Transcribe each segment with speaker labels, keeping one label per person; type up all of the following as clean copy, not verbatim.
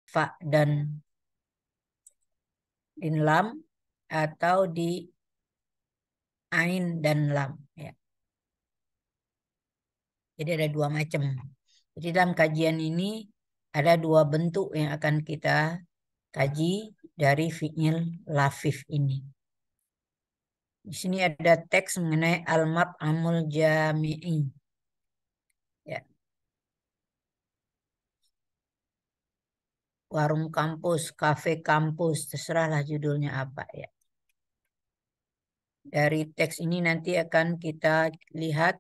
Speaker 1: fa dan lam atau di ain dan lam ya. Jadi ada dua macam. Jadi dalam kajian ini ada dua bentuk yang akan kita kaji dari fi'il lafif ini. Di sini ada teks mengenai al-mat'amul jami'i. Ya. Warung kampus, kafe kampus, terserahlah judulnya apa ya. Dari teks ini nanti akan kita lihat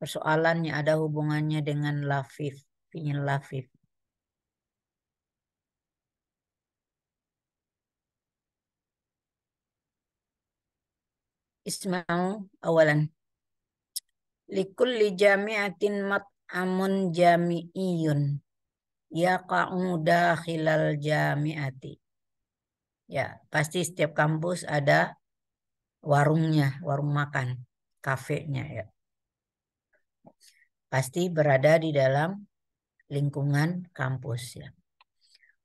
Speaker 1: persoalan yang ada hubungannya dengan lafif, fi'il lafif. Isma'u awalan. Likulli jami'atin mat'amun jami'iyun. Yaqa'u dakhilal jami'ati. Ya, pasti setiap kampus ada warungnya, warung makan, kafenya ya. Pasti berada di dalam lingkungan kampus ya.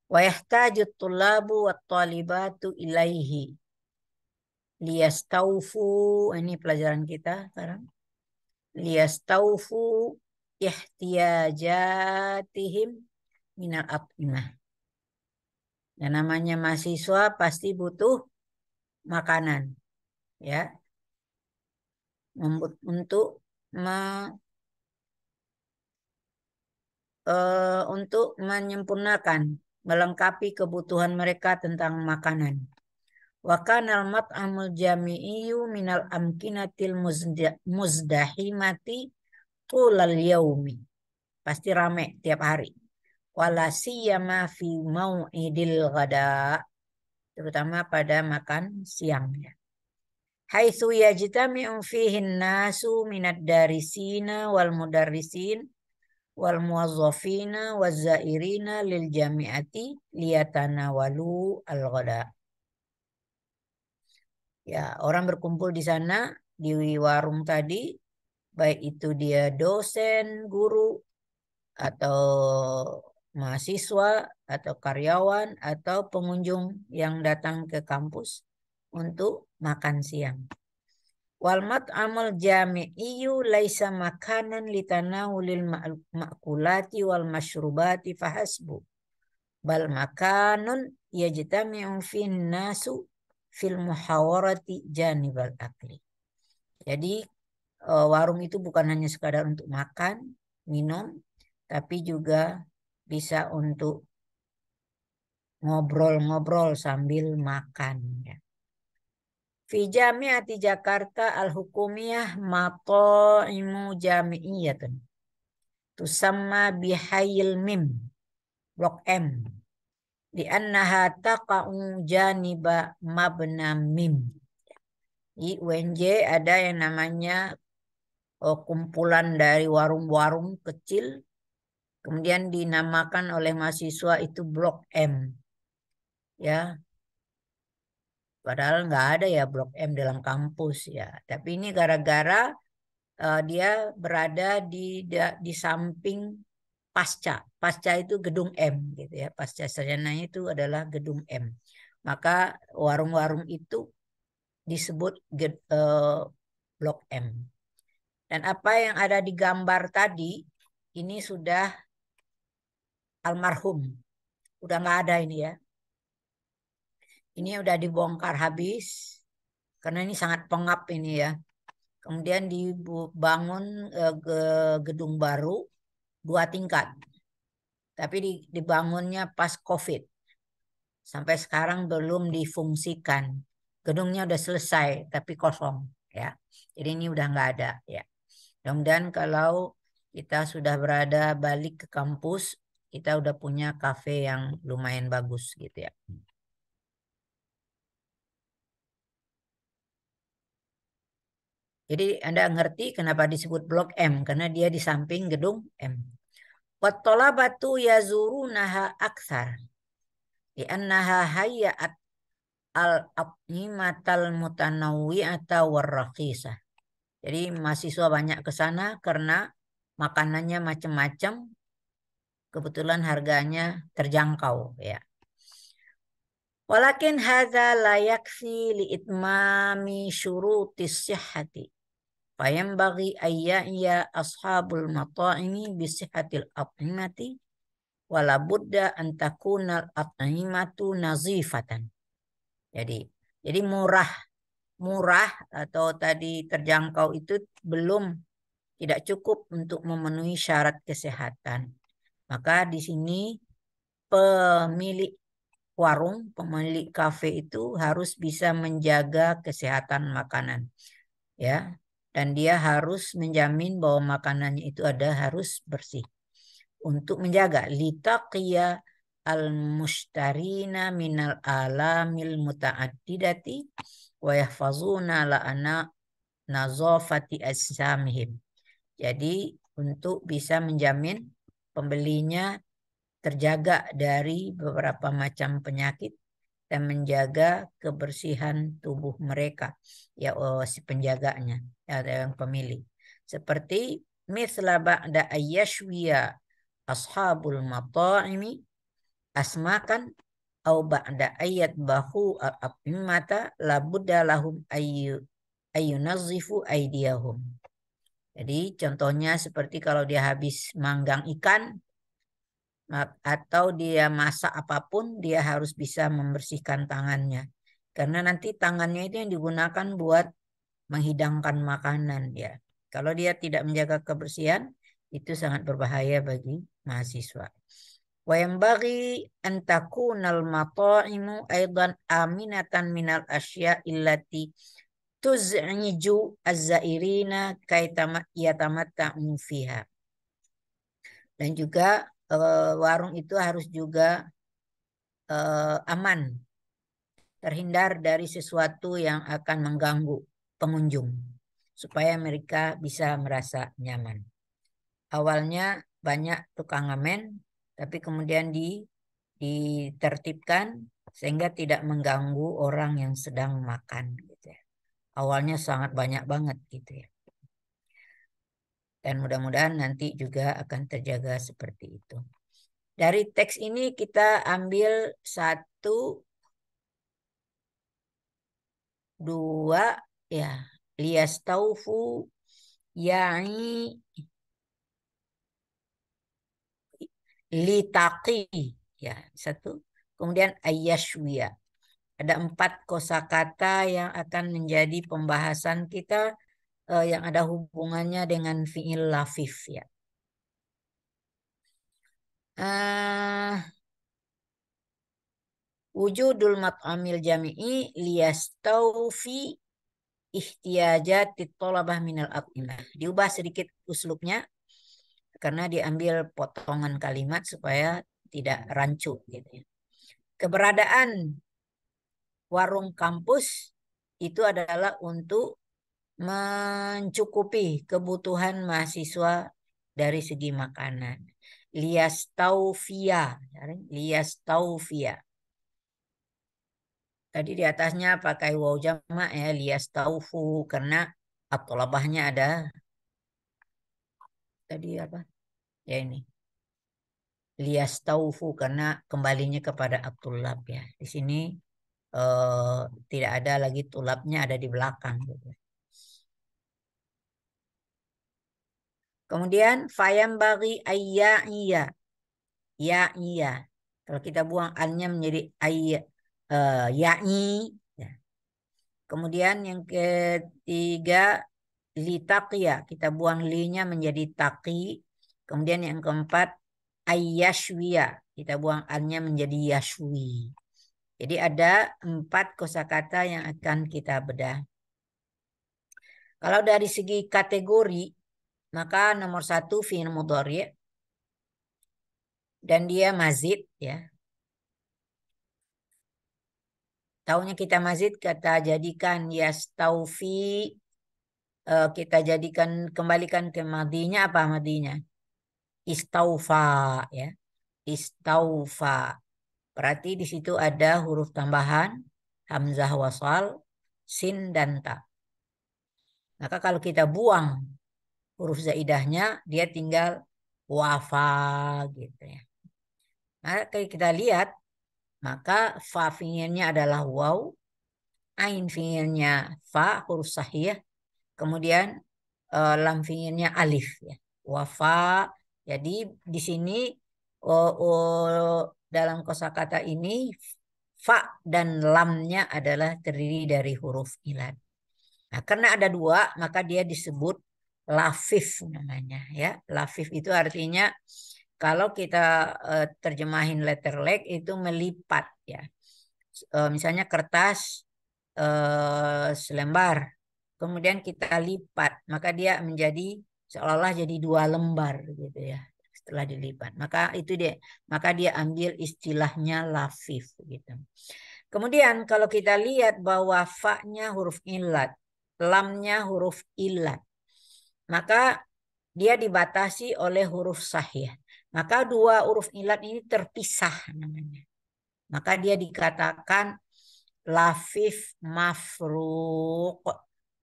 Speaker 1: Wa yahtaju tullabu wat talibatu ilaihi liyastaufu, ini pelajaran kita sekarang. Liyastaufu ihtiyajatihim minal at'imah. Yang namanya mahasiswa pasti butuh makanan ya. Untuk untuk menyempurnakan, melengkapi kebutuhan mereka tentang makanan. Wa kanal mat'amul jami'iyyu minal amkinatil muzdahimati tulal yaumi. Pasti rame tiap hari. Wala siyama fi mau'idil ghada, terutama pada makan siang ya. Haitsu yajtami'u fihi an-nasu minad darisina wal mudarrisin wal muwazzafina waz zairina lil jami'ati liyatanawalu al-ghada. Ya, orang berkumpul di sana di warung tadi, baik itu dia dosen, guru, atau mahasiswa, atau karyawan, atau pengunjung yang datang ke kampus untuk makan siang. Wal mat'amul jami'iyyu laisa makanan litanawulil ma'kulati wal masyrubati fahasbu. Bal makanun yajtami'u fin nasu fil muhawarati janibal akli. Jadi warung itu bukan hanya sekadar untuk makan, minum, tapi juga bisa untuk ngobrol-ngobrol sambil makan ya. Fi Jami'ati Jakarta Al-Hukumiyah Mata'imu Jami'iyatun tusamma bihayil mim Blok M li'annaha taqa'u janiba mabna mim. Di UNJ ada yang namanya kumpulan dari warung-warung kecil, kemudian dinamakan oleh mahasiswa itu Blok M ya. Padahal nggak ada ya Blok M dalam kampus ya. Tapi ini gara-gara dia berada di samping pasca. Pasca itu gedung M gitu ya. Pasca sarjana itu adalah gedung M. Maka warung-warung itu disebut Blok M. Dan apa yang ada di gambar tadi ini sudah almarhum. Udah nggak ada ini ya. Ini udah dibongkar habis karena ini sangat pengap ini ya. Kemudian dibangun gedung baru 2 tingkat. Tapi dibangunnya pas COVID. Sampai sekarang belum difungsikan. Gedungnya udah selesai tapi kosong ya. Jadi ini udah nggak ada ya. Mudah-mudahan kalau kita sudah berada balik ke kampus, kita udah punya kafe yang lumayan bagus gitu ya. Jadi Anda ngerti kenapa disebut Blok M, karena dia di samping gedung M. Wat-thalabatu yazurunaha aktsar li'annaha hayyat al-at'imatal mutanawwi'ata war-raqisah. Jadi mahasiswa banyak ke sana karena makanannya macam-macam, kebetulan harganya terjangkau ya. Walakin hadza la yakfi li itmami syurutis sihhati. Fayambaghi ayya ashabul mata'imi bi sihhatil at'imati wala budda an takunal at'imatu nazifatan. Jadi murah murah atau tadi terjangkau itu belum tidak cukup untuk memenuhi syarat kesehatan. Maka di sini pemilik warung, pemilik kafe itu harus bisa menjaga kesehatan makanan, ya. Dan dia harus menjamin bahwa makanannya itu harus bersih. Untuk menjaga litaqiya al-mushtarina minal alamil muta'addidati wa yahfazuna la'ana nazafati ajsamihim. Jadi untuk bisa menjamin pembelinya terjaga dari beberapa macam penyakit dan menjaga kebersihan tubuh mereka, ya si penjaganya atau yang pemilik. Seperti misla ba'da ayyashwiya ashabul mata'imi asmakan au ba'da ayat bahu al-atmimata labudda lahum ayyunazzifu aydiyahum. Jadi contohnya seperti kalau dia habis manggang ikan atau dia masak apapun, dia harus bisa membersihkan tangannya. Karena nanti tangannya itu yang digunakan buat menghidangkan makanan ya. Kalau dia tidak menjaga kebersihan, itu sangat berbahaya bagi mahasiswa. Wa yanbaghi an takunal mata'imu aidan aminatan minal asya illati tuz'iju az-zairina kaitama yatamatta'u fiha. Dan juga warung itu harus juga aman, terhindar dari sesuatu yang akan mengganggu pengunjung, supaya mereka bisa merasa nyaman. Awalnya banyak tukang ngamen, tapi kemudian ditertibkan sehingga tidak mengganggu orang yang sedang makan gitu ya. Awalnya sangat banyak banget gitu ya. Dan mudah-mudahan nanti juga akan terjaga seperti itu. Dari teks ini kita ambil 1, 2 ya. Liyastaufu ya'i litaqi ya 1. Kemudian ayyashwiya. Ada 4 kosakata yang akan menjadi pembahasan kita yang ada hubungannya dengan fi'il lafif ya. Wujudul mat'amil jami'i liyastaufi ihtiyajatit thalabah minal at'imah. Diubah sedikit uslubnya karena diambil potongan kalimat supaya tidak rancu gitu ya. Keberadaan warung kampus itu adalah untuk mencukupi kebutuhan mahasiswa dari segi makanan. Liyastaufia, liyastaufia. Tadi di atasnya pakai waw jamak ya, liyastaufu karena at-thalabahnya ada tadi apa? Ya ini. Liyastaufu karena kembalinya kepada at-tullab ya. Di sini tidak ada lagi tulabnya, ada di belakang gitu. Kemudian fayam bagi ayya iya. Ya iya. Kalau kita buang annya menjadi ayya ya'i ya. Kemudian yang ketiga litaqya, kita buang linya menjadi taqi. Kemudian yang keempat ayyashwiya, kita buang annya menjadi yashwi. Jadi ada 4 kosakata yang akan kita bedah. Kalau dari segi kategori, maka nomor 1 fi'il mudhari dan dia mazid ya. Taunya kita mazid, kata jadikan yastaufi, kita jadikan kembalikan ke madinya, apa madinya? Istaufa ya. Istaufa. Berarti di situ ada huruf tambahan, hamzah wasal, sin dan ta. Maka kalau kita buang huruf zaidahnya, dia tinggal wafa gitu ya. Maka kita lihat, maka fa fiilnya adalah waw, ain fiilnya fa huruf sahih, kemudian lam fiilnya alif ya. Wafa. Jadi di sini dalam kosakata ini fa dan lamnya adalah terdiri dari huruf ilat. Nah, karena ada dua, maka dia disebut lafif namanya ya. Lafif itu artinya kalau kita terjemahin letter leg itu melipat ya. Misalnya kertas selembar, kemudian kita lipat, maka dia menjadi seolah-olah jadi 2 lembar gitu ya. Setelah dilipat, maka dia ambil istilahnya lafif gitu. Kemudian kalau kita lihat bahwa fa-nya huruf ilat, lamnya huruf ilat, maka dia dibatasi oleh huruf sahih. Maka 2 huruf ilat ini terpisah namanya. Maka dia dikatakan lafif mafruq.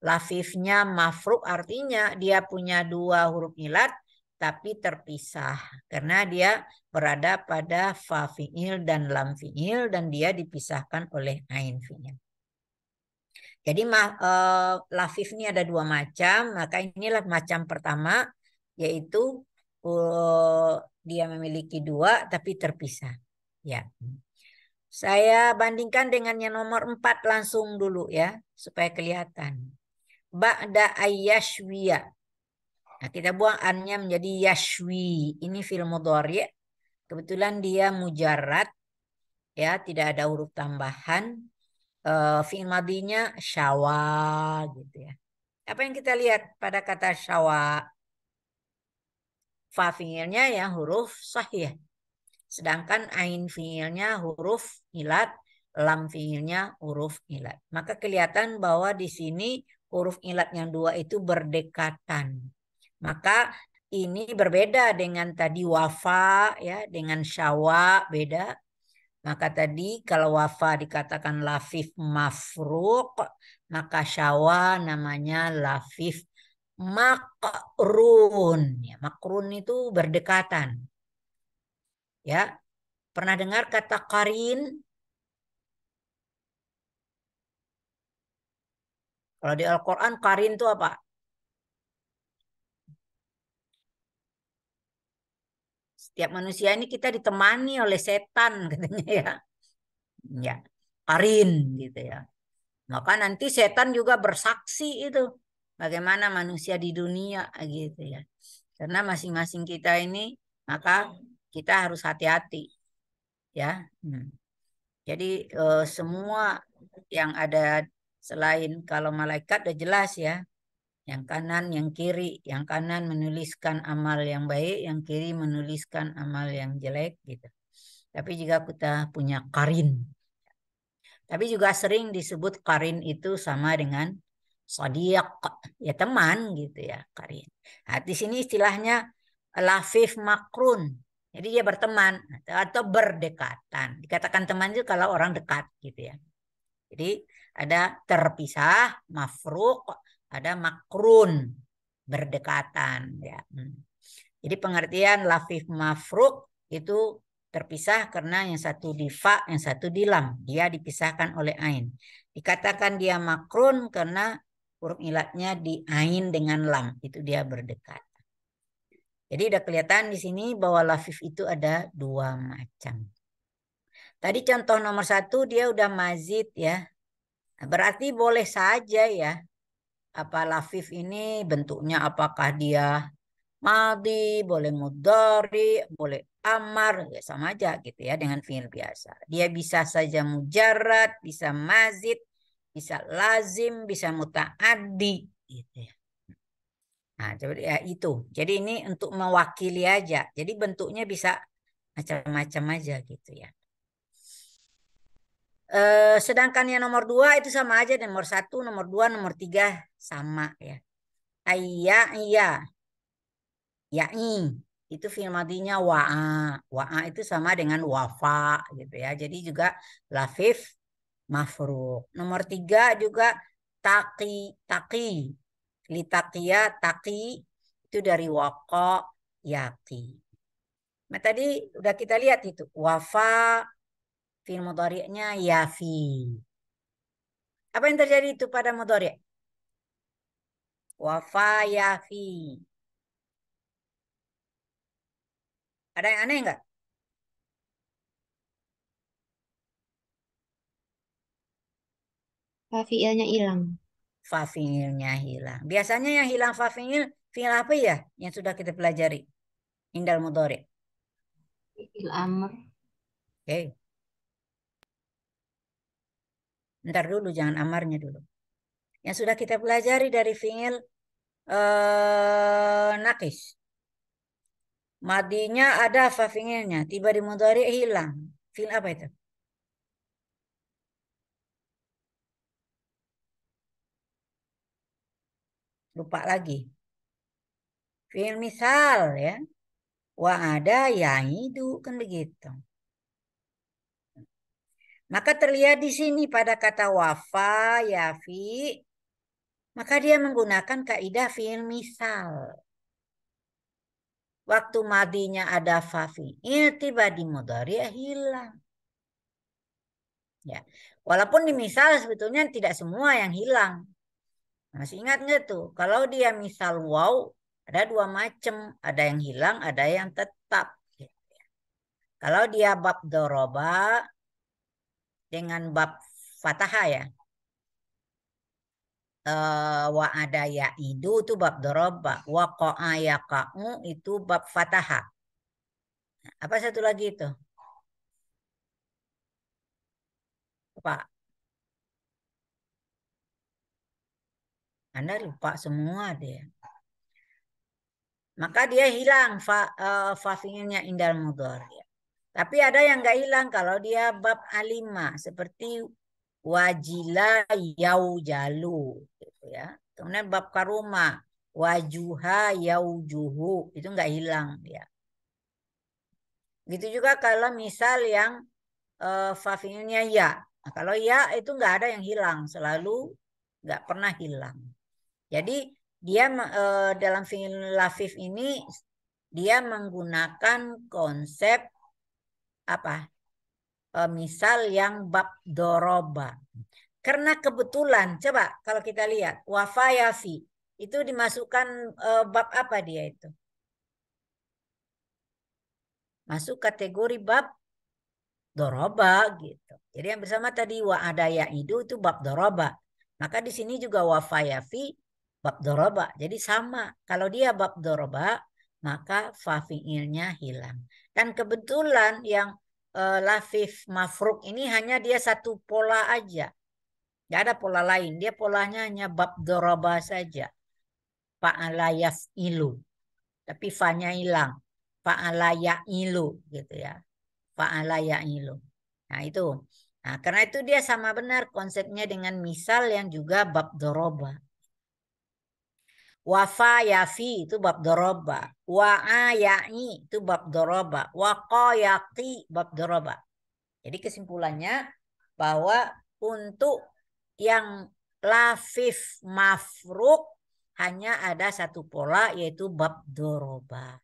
Speaker 1: Lafifnya mafruq artinya dia punya 2 huruf ilat tapi terpisah karena dia berada pada fa fiil dan lam fiil dan dia dipisahkan oleh ain fiil. Jadi lafif ini ada 2 macam, maka inilah macam pertama yaitu dia memiliki 2 tapi terpisah. Ya. Saya bandingkan dengan yang nomor 4 langsung dulu ya, supaya kelihatan. Ba'da ayyashwiya. Nah, kita buang annya menjadi yashwi. Ini fi'il mudhari'. Kebetulan dia mujarrad, ya, tidak ada huruf tambahan. Fi'il madinya syawa, gitu ya. Apa yang kita lihat pada kata syawa? Fa fi'ilnya yang huruf sahih. Sedangkan ain fiilnya huruf ilat, lam fiilnya huruf ilat. Maka kelihatan bahwa di sini huruf ilat yang 2 itu berdekatan. Maka ini berbeda dengan tadi wafa ya, dengan syawa beda. Maka tadi kalau wafa dikatakan lafif mafruq, maka syawa namanya lafif makrun. Ya, makrun itu berdekatan. Ya, pernah dengar kata karin? Kalau di Al-Quran karin itu apa? Setiap manusia ini kita ditemani oleh setan katanya ya. Ya, karin gitu ya. Maka nanti setan juga bersaksi itu bagaimana manusia di dunia gitu ya. Karena masing-masing kita ini maka kita harus hati-hati ya. Jadi semua yang ada selain kalau malaikat udah jelas ya. Yang kanan, yang kiri. Yang kanan menuliskan amal yang baik, yang kiri menuliskan amal yang jelek gitu. Tapi juga kita punya karin. Tapi juga sering disebut karin itu sama dengan sadiq, ya teman gitu ya, karin. Nah, di sini istilahnya lafif makrun. Jadi dia berteman atau berdekatan. Dikatakan teman itu kalau orang dekat gitu ya. Jadi ada terpisah, mafruq, ada makrun, berdekatan ya. Jadi pengertian lafif mafruq itu terpisah karena yang satu di fa, yang satu di lam. Dia dipisahkan oleh ain. Dikatakan dia makrun karena huruf ilatnya di ain dengan lam. Itu dia berdekat. Jadi udah kelihatan di sini bahwa lafif itu ada 2 macam. Tadi contoh nomor 1 dia udah mazid ya. Berarti boleh saja ya. Apa lafif ini bentuknya apakah dia madi, boleh mudhari, boleh amar, ya sama aja gitu ya dengan fiil biasa. Dia bisa saja mujarrad, bisa mazid, bisa lazim, bisa mutaaddi gitu ya. Nah, coba ya itu. Jadi ini untuk mewakili aja. Jadi bentuknya bisa macam-macam aja gitu ya. Sedangkan yang nomor 2 itu sama aja. Nomor 1, nomor 2, nomor 3 sama ya. Ayya, iya. Ya'i. Itu fi'il madinya wa'a. Wa'a itu sama dengan wafa gitu ya. Jadi juga lafif mafruq. Nomor 3 juga taqi. Taqi. Litaqiya taqi. Itu dari waqa yaqi. Nah, tadi udah kita lihat itu. Wafa fi'il mudhari'nya yafi. Apa yang terjadi itu pada mudhari'? Wafa yafi. Ada yang aneh nggak?
Speaker 2: Fa fiilnya hilang.
Speaker 1: Fa fi'ilnya hilang. Biasanya yang hilang fa fi'il, fi'il apa ya? Yang sudah kita pelajari. Indal mudhari'.
Speaker 2: Fiil amr.
Speaker 1: Oke. Ntar dulu, jangan amarnya dulu. Yang sudah kita pelajari dari fi'il nakis. Madinya ada fa fi'ilnya. Tiba di mudhari' hilang. Fi'il apa itu? Lupa lagi. Fi'il misal ya. Wa ada yaidu kan begitu. Maka terlihat di sini pada kata wafa, yafi, maka dia menggunakan kaidah fi'il misal. Waktu madinya ada fa fi'il, tiba di mudhari' hilang. Ya. Walaupun di misal sebetulnya tidak semua yang hilang. Masih ingat nggak tuh? Kalau dia misal wow, ada dua macam. Ada yang hilang, ada yang tetap. Kalau dia bab doroba dengan bab fathah ya. Wa ada ya itu bab doroba. Wa qa'a yaqa'u itu bab fathah. Apa satu lagi itu? Pak, Anda lupa semua deh. Maka dia hilang fa fi'ilnya indal mudhari'. Tapi ada yang nggak hilang kalau dia bab alima seperti wajila yau jalu gitu ya. Kemudian bab karuma wajuha yau juhu itu nggak hilang ya. Gitu juga kalau misal yang fa-fiilnya ya. Nah, kalau ya itu nggak ada yang hilang, selalu nggak pernah hilang. Jadi dia dalam fiil lafif ini dia menggunakan konsep apa? Misal yang bab doroba. Karena kebetulan, coba kalau kita lihat wafayafi itu dimasukkan bab apa dia itu? Masuk kategori bab doroba gitu. Jadi yang bersama tadi wa adaya itu bab doroba. Maka di sini juga wafayafi bab doroba. Jadi sama. Kalau dia bab doroba, maka fa fiilnya hilang. Dan kebetulan yang lafif mafruk ini hanya dia satu pola aja. Gak ada pola lain. Dia polanya hanya bab doroba saja. Fa'ala yaf'ilu. Tapi fa-nya hilang. Fa'ala ya'ilu gitu ya. Fa'ala ya'ilu. Nah itu. Nah karena itu dia sama benar konsepnya dengan misal yang juga bab doroba. Wafa yafi itu bab doroba. Wa'a ya'i itu bab doroba. Waqa yaqi bab doroba. Jadi kesimpulannya bahwa untuk yang lafif mafruk hanya ada satu pola yaitu bab doroba.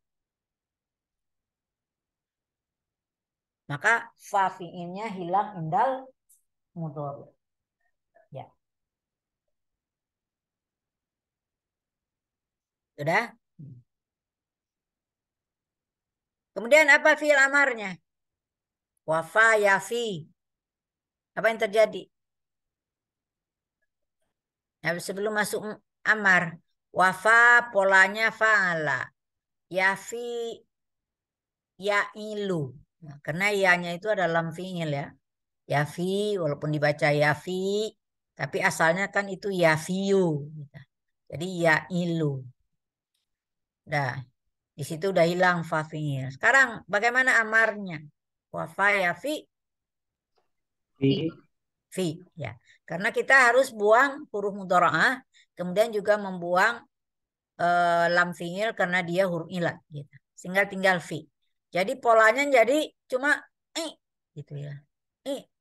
Speaker 1: Maka fa fiilnya hilang indal mudhari. Ya, sudah. Kemudian apa fiil amarnya? Wafa yafi. Apa yang terjadi? Nah, sebelum masuk amar, wafa polanya fa'ala. Yafi ya'ilu. Nah, karena ianya itu adalah fiil ya. Yafi walaupun dibaca yafi tapi asalnya kan itu yafiu gitu. Jadi ya'ilu. Dah, di situ udah hilang fa fiil. Sekarang bagaimana amarnya? Wafa yafi
Speaker 2: Fi.
Speaker 1: fi ya. Karena kita harus buang huruf mudharaah, kemudian juga membuang lam fiil karena dia huruf ilat gitu. Sehingga tinggal fi. Jadi polanya jadi cuma gitu ya.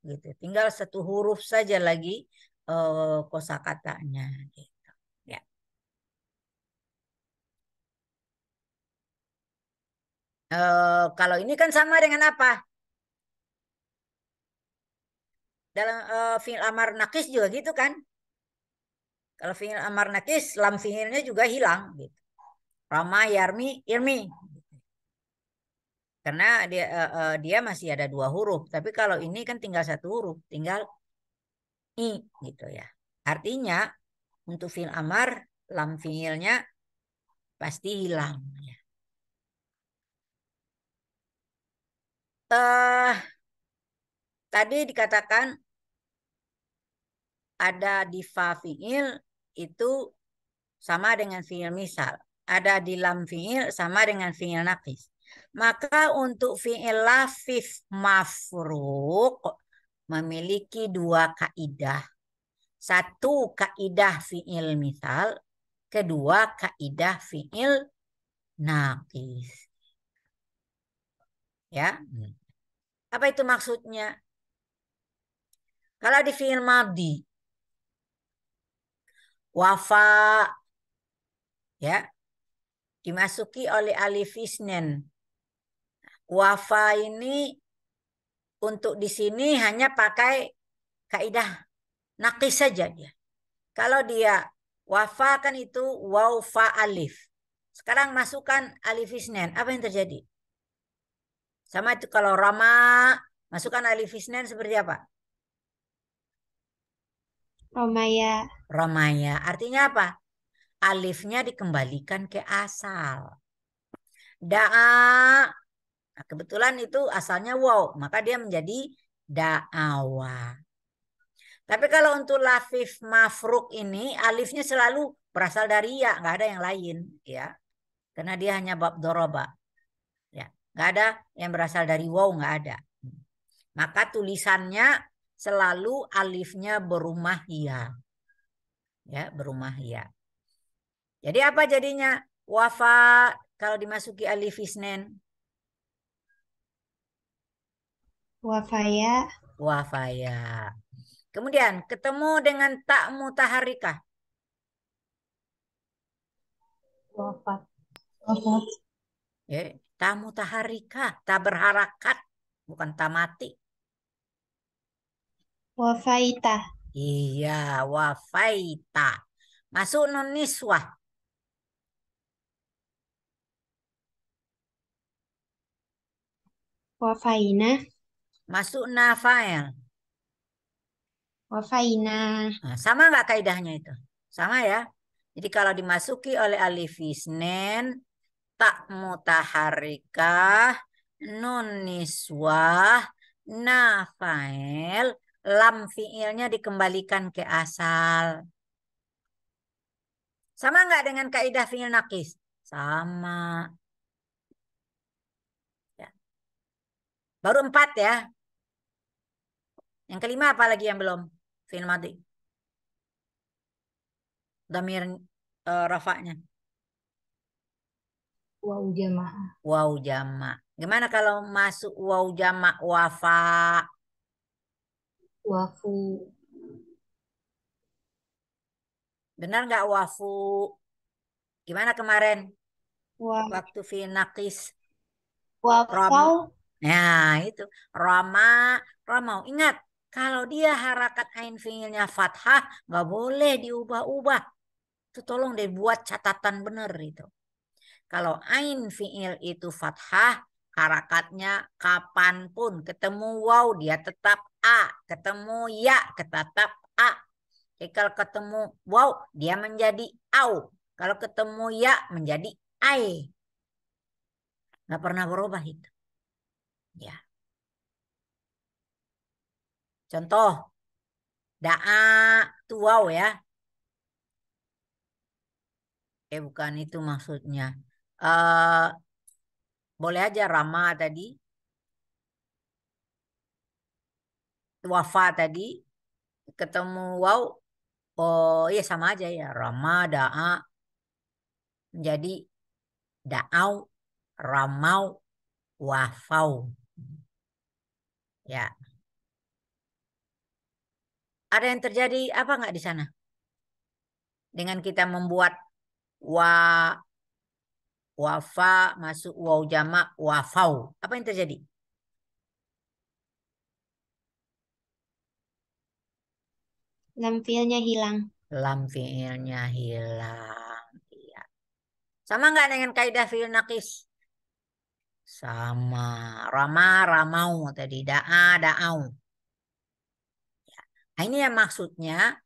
Speaker 1: Gitu. Tinggal satu huruf saja lagi kosakatanya gitu. Ya. Kalau ini kan sama dengan apa? Dalam fi'il amar nakis juga gitu kan? Kalau fi'il amar nakis, lam fi'ilnya juga hilang gitu. Rama, yarmi, irmi. Karena dia masih ada dua huruf. Tapi kalau ini kan tinggal satu huruf, tinggal i gitu ya. Artinya untuk fi'il amar, lam fi'ilnya pasti hilang. Ya. Eh, Tadi dikatakan ada di fa fi'il itu sama dengan fi'il misal. Ada di lam fi'il sama dengan fi'il naqis. Maka untuk fi'il lafif mafruq memiliki dua kaidah. Satu kaidah fi'il misal, kedua kaidah fi'il naqis. Ya. Apa itu maksudnya? Kalau di fi'il madhi, wafa ya dimasuki oleh alif isnen. Wafa ini untuk di sini hanya pakai kaidah nakis saja dia. Kalau dia wafa kan itu waw fa alif. Sekarang masukkan alif isnen. Apa yang terjadi? Sama itu kalau rama masukkan alif isnen seperti apa?
Speaker 2: Romaya.
Speaker 1: Ramaya. Artinya apa? Alifnya dikembalikan ke asal. Da'a. Nah, kebetulan itu asalnya waw, maka dia menjadi da'awa. Tapi kalau untuk lafif mafruk ini alifnya selalu berasal dari ya, nggak ada yang lain, ya. Karena dia hanya bab doroba, ya. Nggak ada yang berasal dari waw, nggak ada. Maka tulisannya selalu alifnya berumah ya, berumah ya. Jadi apa jadinya? Wafa kalau dimasuki alif isnen.
Speaker 2: Wafaya.
Speaker 1: Wafaya. Kemudian ketemu dengan tak mutaharikah.
Speaker 2: Wafat. Wafat.
Speaker 1: Ya, tak mutaharikah, tak berharakat, bukan tak mati.
Speaker 2: Wafaita.
Speaker 1: Iya, wafaita. Masuk nun niswah.
Speaker 2: Wafaina.
Speaker 1: Masuk nafael.
Speaker 2: Wafaina.
Speaker 1: Nah, sama nggak kaidahnya itu? Sama ya. Jadi kalau dimasuki oleh alif isnen, tak mutaharikah, nun niswah, nafael, lam fiilnya dikembalikan ke asal. Sama nggak dengan kaidah fiil nakis? Sama. Ya. Baru empat ya. Yang kelima apa lagi yang belum? Fiil madhi. Damir rafa'nya.
Speaker 2: Waw jamaah.
Speaker 1: Waw jama. Gimana kalau masuk waw jama wafa?
Speaker 2: Wafu.
Speaker 1: Benar nggak wafu? Gimana kemarin
Speaker 2: Wa.
Speaker 1: waktu fiil nakis? Rom.
Speaker 2: Wafau.
Speaker 1: Nah, itu. Roma, Romau. Ingat, kalau dia harakat ain fiilnya fathah, nggak boleh diubah-ubah. Itu tolong dibuat catatan benar itu. Kalau ain fiil itu fathah, harakatnya kapanpun ketemu waw dia tetap a, ketemu ya tetap a. Jadi kalau ketemu waw dia menjadi au. Kalau ketemu ya menjadi ai. Nggak pernah berubah itu. Ya. Contoh, da'a tu waw ya. Bukan itu maksudnya. Eh Boleh aja Rama tadi, wafa tadi, ketemu waw. Oh iya sama aja ya. Rama, da'a menjadi da'au, ramau, wafau. Ya. Ada yang terjadi apa nggak di sana? Dengan kita membuat wa wafa masuk waw jamak wafau. Apa yang terjadi?
Speaker 2: Lam fiilnya hilang.
Speaker 1: Lam fiilnya hilang. Iya. Sama nggak dengan kaidah fiil nakis? Sama. Rama, ramau tadi. Da'a, da'au. Nah, ini yang maksudnya.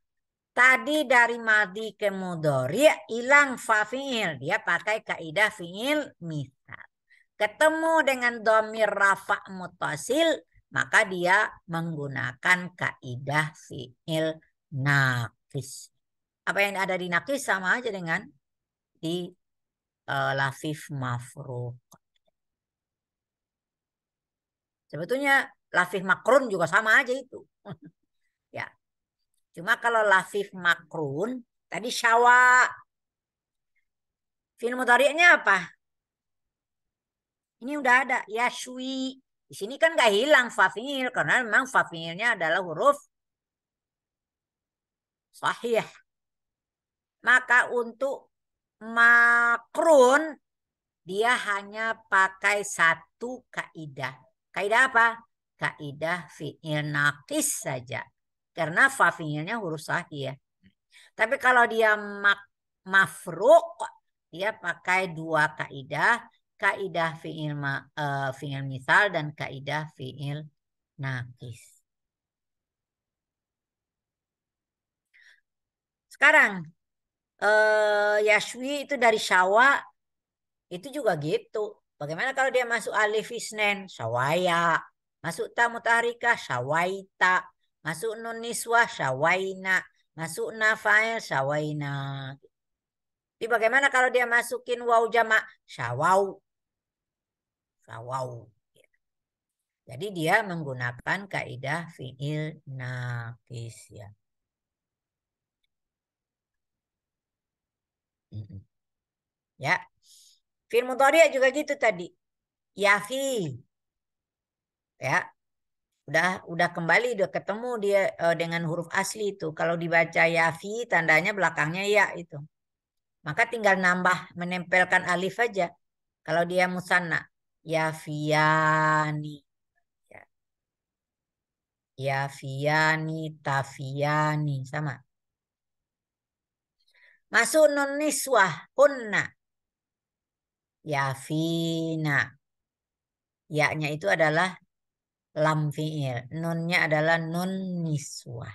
Speaker 1: Tadi dari madi ke mudhari hilang fa fiil. Dia pakai kaidah fiil misal. Ketemu dengan dhamir rafa mutasil, maka dia menggunakan kaidah fiil nakis. Apa yang ada di nakis sama aja dengan di lafif mafruq. Sebetulnya lafif makrun juga sama aja itu. Ya. Cuma kalau lafif makrun tadi syawa. Fi'il mudhari'nya apa? Ini udah ada yashwi. Di sini kan gak hilang fa fi'il karena memang fa fi'ilnya adalah huruf sahih. Maka untuk makrun dia hanya pakai satu kaidah. Kaidah apa? Kaidah fi'il nakis saja. Karena fa fi'ilnya huruf sahih ya. Tapi kalau dia mafruq, dia pakai dua kaidah. Kaidah fi'il misal dan kaidah fi'il nakis. Sekarang yashwi itu dari syawa itu juga gitu. Bagaimana kalau dia masuk alif isnen, syawaya, masuk ta mutaharika, syawaita, masuk nun niswah, syawaina, masuk nafail, syawaina. Jadi bagaimana kalau dia masukin waw jamak, syawau, syawau. Jadi dia menggunakan kaidah fiil nakis ya. Ya. Fi'il mudhari juga gitu tadi. Yafi. Ya. Udah kembali udah ketemu dia dengan huruf asli itu. Kalau dibaca yafi tandanya belakangnya ya itu. Maka tinggal nambah menempelkan alif aja. Kalau dia musanna yafiyani. Ya. Yafiyani, tafiyani sama. Masuk nun niswah hunna. Yafina. Ya-nya itu adalah lam fi'il. Nunnya adalah nun niswah.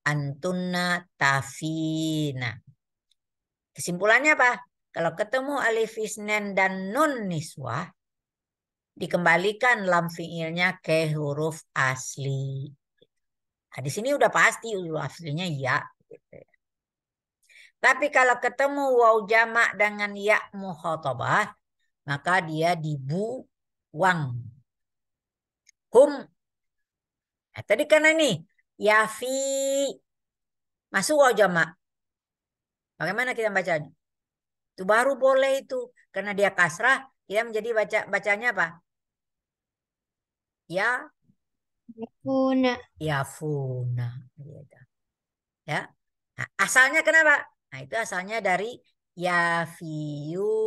Speaker 1: Antunna tafina. Kesimpulannya apa? Kalau ketemu alif isnen dan nun niswah, dikembalikan lam fi'ilnya ke huruf asli. Nah, di sini udah pasti huruf aslinya ya. Gitu. Tapi kalau ketemu waw jamak dengan ya mukhatabah, maka dia dibuang. Hum. Nah, tadi kan ini yafi masuk waw jamak. Bagaimana kita bacanya? Itu baru boleh itu karena dia kasrah, dia menjadi bacanya apa? Ya,
Speaker 2: Yakuna.
Speaker 1: yafuna. Gitu. Ya. Nah, asalnya kenapa? Nah, itu asalnya dari yafiyuna.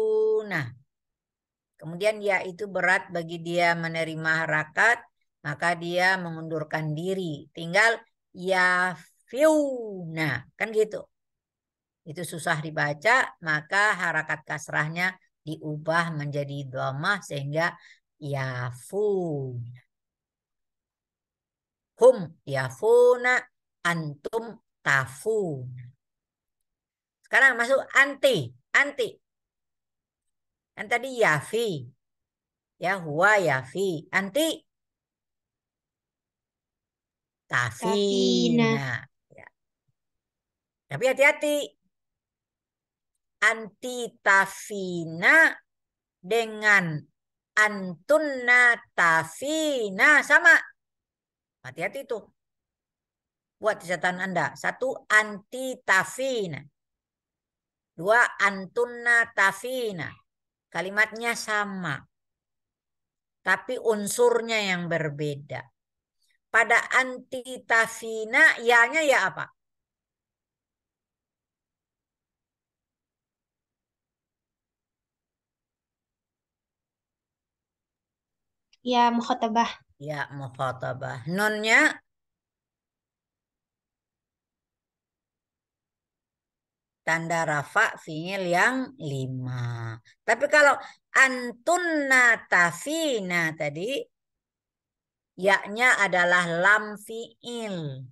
Speaker 1: Kemudian ya itu berat bagi dia menerima harakat, maka dia mengundurkan diri. Tinggal yafiuna, kan gitu. Itu susah dibaca, maka harakat kasrahnya diubah menjadi dhammah sehingga yafun. Hum yafuna, antum tafun. Sekarang masuk anti. Anti. Kan tadi yafi. Ya huwa yafi. Anti
Speaker 2: Tafina.
Speaker 1: tafina. Ya. Tapi hati-hati. Anti tafina dengan antunna tafina sama. Hati-hati tuh. Buat catatan Anda. Satu, anti tafina. Dua, antunna tafina. Kalimatnya sama. Tapi unsurnya yang berbeda. Pada anti tafina, ya-nya ya apa?
Speaker 2: Ya mukhatabah.
Speaker 1: Ya mukhatabah. Nunnya tanda rafa fiil yang 5. Tapi kalau antunna tafina tadi, yaknya adalah lam fiil.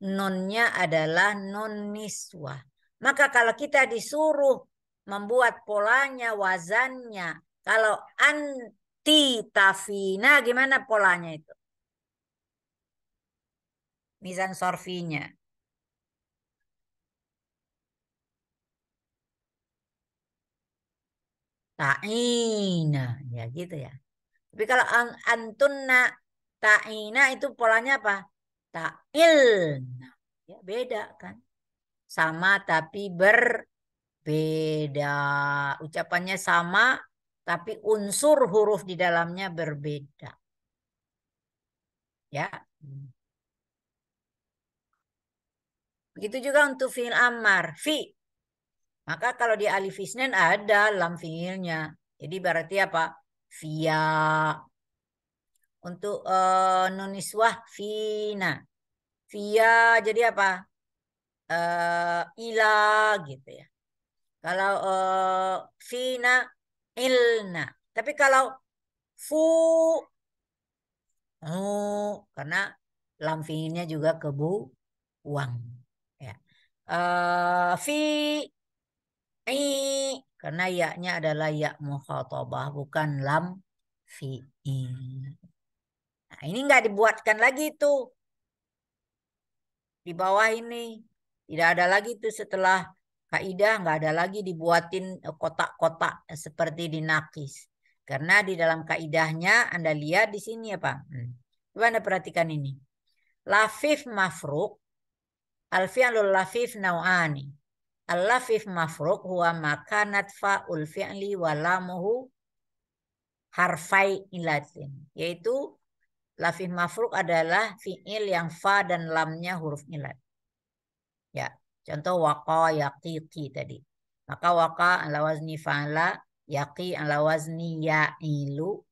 Speaker 1: Nunnya adalah nun niswah. Maka kalau kita disuruh membuat polanya, wazannya, kalau anti tafina gimana polanya itu? Mizan sorfinya. Ta'ina. Ya gitu ya. Tapi kalau antunna ta'ina itu polanya apa? Ta'ilna. Ya beda kan. Sama tapi berbeda. Ucapannya sama tapi unsur huruf di dalamnya berbeda. Ya. Begitu juga untuk fi'il amar. Fi. Maka kalau di alif isnan ada lam fi'ilnya. Jadi berarti apa? Via. Untuk nun niswah fina. Via jadi apa? Ila gitu ya. Kalau fina ilna. Tapi kalau fu karena lam fiilnya juga kebu uang. Ya. Fi i karena yaknya adalah ya mukhatabah bukan lam fiil. Nah, ini nggak dibuatkan lagi tuh di bawah ini. Tidak ada lagi tuh setelah kaidah nggak ada lagi dibuatin kotak-kotak seperti di nakis. Karena di dalam kaidahnya Anda lihat di sini apa? Coba Anda perhatikan ini. Lafif mafruk, al-fi'lul lafif nau'ani. Al-lafif mafruk huwa makanat fa'ul fi'li wa lamuhu harfai ilatin. Yaitu lafif mafruk adalah fi'il yang fa dan lamnya huruf ilat. Ya, contoh waqa yaqiqi tadi. Maka waqa ala wazni fa'ala, yaqi ala wazni ya'ilu,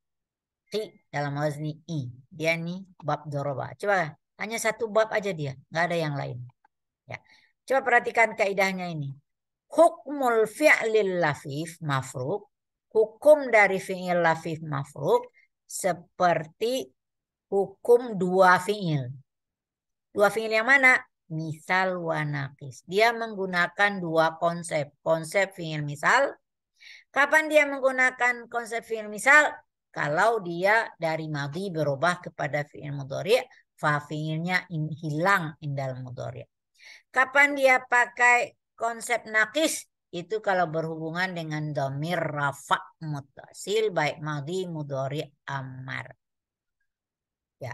Speaker 1: qi dalam wazni i. Dia nih bab doroba. Coba hanya satu bab aja dia, nggak ada yang lain. Ya. Coba perhatikan kaidahnya ini. Hukmul fi'lil lafif mafruk, hukum dari fi'il lafif mafruk seperti hukum dua fi'il. Dua fi'il yang mana? Misal wa naqis. Dia menggunakan dua konsep. Konsep fi'il misal. Kapan dia menggunakan konsep fi'il misal? Kalau dia dari madhi berubah kepada fi'il mudhari', fa fi'ilnya hilang indal mudhari'. Kapan dia pakai konsep naqis? Itu kalau berhubungan dengan dhamir rafa' muttasil baik madhi mudhari' amar. Ya.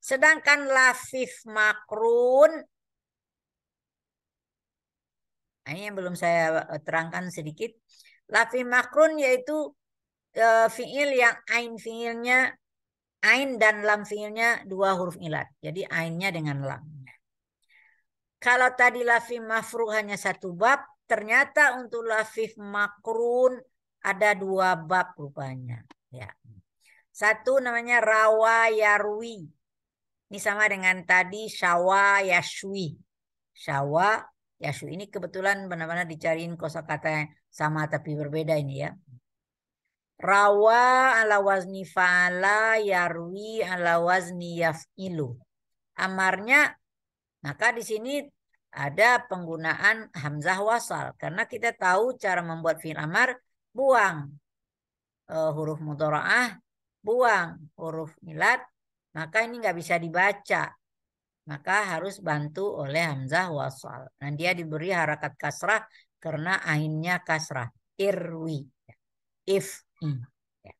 Speaker 1: Sedangkan lafif makrun, ini yang belum saya terangkan sedikit. Lafif makrun yaitu fiil yang ain fiilnya, ain dan lam fiilnya dua huruf ilat. Jadi ainnya dengan lam. Kalau tadi lafif mafruh hanya satu bab, ternyata untuk lafif makrun ada dua bab rupanya. Ya. Satu namanya rawa yarwi. Ini sama dengan tadi syawa yashwi. Syawa yashwi ini kebetulan benar-benar dicariin kosakata yang sama tapi berbeda ini ya. Rawa ala wazni fa'ala yarwi ala wazni yaf'ilu. Amarnya maka di sini ada penggunaan hamzah wasal karena kita tahu cara membuat fi'il amar buang huruf mudharaah, buang huruf ilat, maka ini nggak bisa dibaca. Maka harus bantu oleh hamzah wasal. Dan dia diberi harakat kasrah karena ainnya kasrah. Irwi. If. Ya.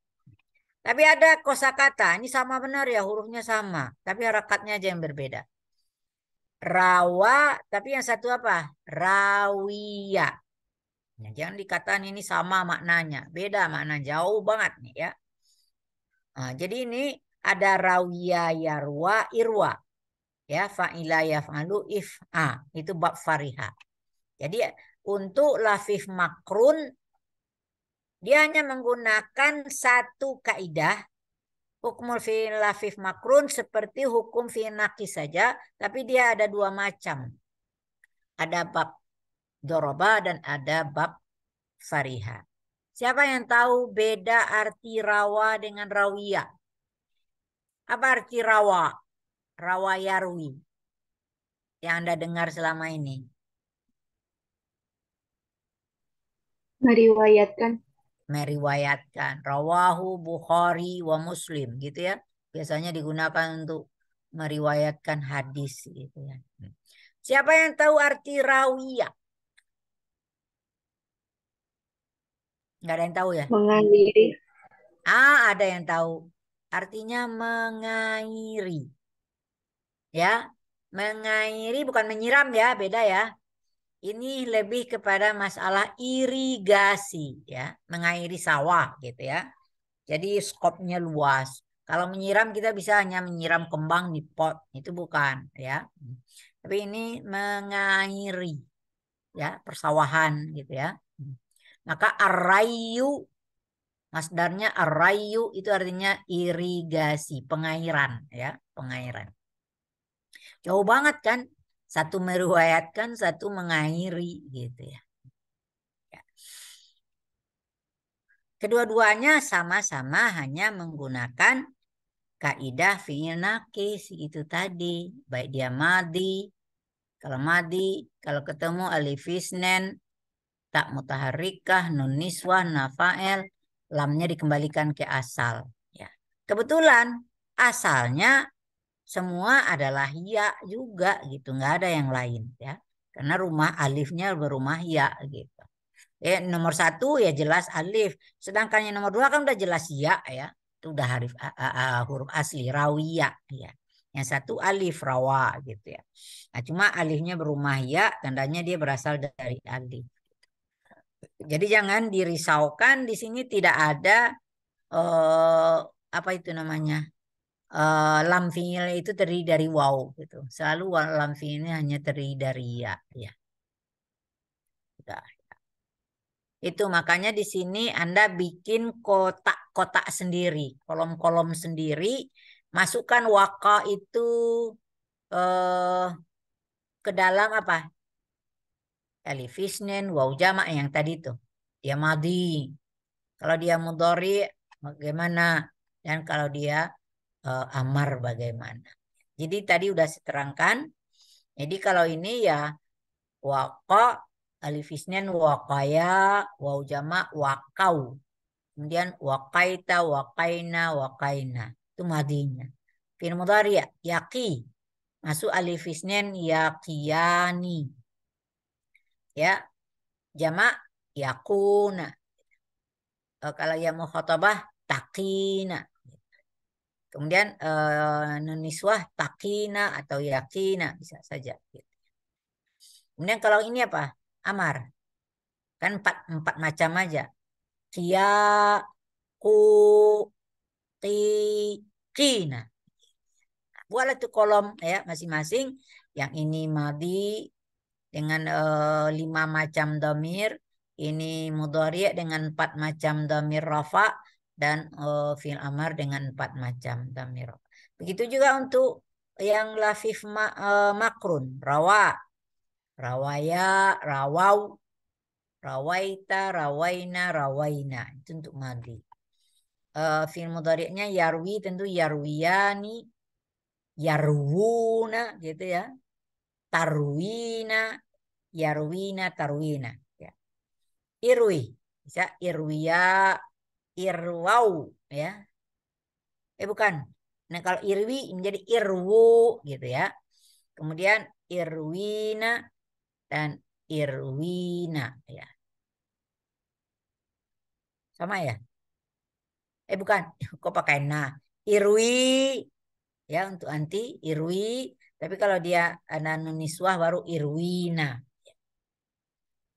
Speaker 1: Tapi ada kosakata. Ini sama benar ya, hurufnya sama. Tapi harakatnya aja yang berbeda. Rawa, tapi yang satu apa? Rawiya. Ya, jangan dikatakan ini sama maknanya. Beda makna, jauh banget nih ya. Nah, jadi ini ada rawiya yarwa irwa. Ya fa'ila yaf'alu if'a itu bab fariha. Jadi untuk lafif makrun dia hanya menggunakan satu kaidah Hukmul fi'il lafif makrun seperti hukum fi'il nakis saja, tapi dia ada dua macam. Ada bab doroba dan ada bab fariha. Siapa yang tahu beda arti rawa dengan rawiyah? Apa arti rawa? Rawa yarwi yang Anda dengar selama ini.
Speaker 2: Meriwayatkan.
Speaker 1: Meriwayatkan. Rawahu Bukhari wa Muslim gitu ya. Biasanya digunakan untuk meriwayatkan hadis gitu ya. Siapa yang tahu arti rawiyah? Nggak ada yang tahu ya?
Speaker 2: Mengakhiri.
Speaker 1: Ada yang tahu. Artinya mengairi. Ya. Mengairi bukan menyiram ya, beda ya. Ini lebih kepada masalah irigasi ya, mengairi sawah gitu ya. Jadi skopnya luas. Kalau menyiram kita bisa hanya menyiram kembang di pot, itu bukan ya. Tapi ini mengairi ya, persawahan gitu ya. Maka arayu masdarnya arayu itu artinya irigasi, pengairan ya, pengairan. Jauh banget kan? Satu meriwayatkan, satu mengairi gitu ya. Kedua-duanya sama-sama hanya menggunakan kaidah fi'il nakis itu tadi. Baik dia madi, kalau ketemu alif isnen, tak mutaharikah, nun niswah, nafael, lamnya dikembalikan ke asal. Ya. Kebetulan asalnya semua adalah ya juga gitu, nggak ada yang lain ya. Karena rumah alifnya berumah ya gitu. Nomor satu ya jelas alif. Sedangkan yang nomor dua kan udah jelas ya ya. Itu udah huruf asli rawiyah ya. Yang satu alif rawa gitu ya. Nah, cuma alifnya berumah ya, tandanya dia berasal dari alif. Jadi jangan dirisaukan, di sini tidak ada apa itu namanya? Lam fiil itu terdiri dari waw gitu. Selalu lam fiilnya hanya terdiri dari ya ya. Udah. Itu makanya di sini Anda bikin kotak-kotak sendiri, kolom-kolom sendiri, masukkan waka itu eh, ke dalam apa? Alif isnin, waw jamak yang tadi tuh. Dia madi. Kalau dia mudhari bagaimana? Dan kalau dia amar bagaimana? Jadi tadi udah diterangkan. Jadi kalau ini ya waka alif isnin wakaya, waw jamak wakau. Kemudian wakaita, wakaina, wakaina. Itu madinya. Fi'il mudhari ya, yaqi. Masuk alif isnin yaqiyani. Ya, jamak yakuna. Kalau yang mukhatabah takina. Kemudian nun niswah takina atau yakina bisa saja. Kemudian kalau ini apa? Amar. Kan empat macam aja. Kia, ku, ki, kina. Buatlah tuh kolom ya masing-masing. Yang ini madi dengan 5 macam domir. Ini mudhari dengan 4 macam domir rafa. Dan fi'il amar dengan 4 macam domir. Begitu juga untuk yang lafif makrun. Rawa. Rawaya, rawau. Rawaita, rawaina, rawaina. Itu untuk madi. Fi'il mudhari'nya yarwi tentu yarwiyani, yarwuna gitu ya. Tarwina, yarwina, tarwina ya. Irwi bisa irwiya, irwau ya. Bukan. Nah, kalau irwi menjadi irwu gitu ya. Kemudian irwina dan irwina ya. Sama ya? Bukan. Kok pakai na? Irwi ya untuk anti irwi, tapi kalau dia nun niswah baru irwina.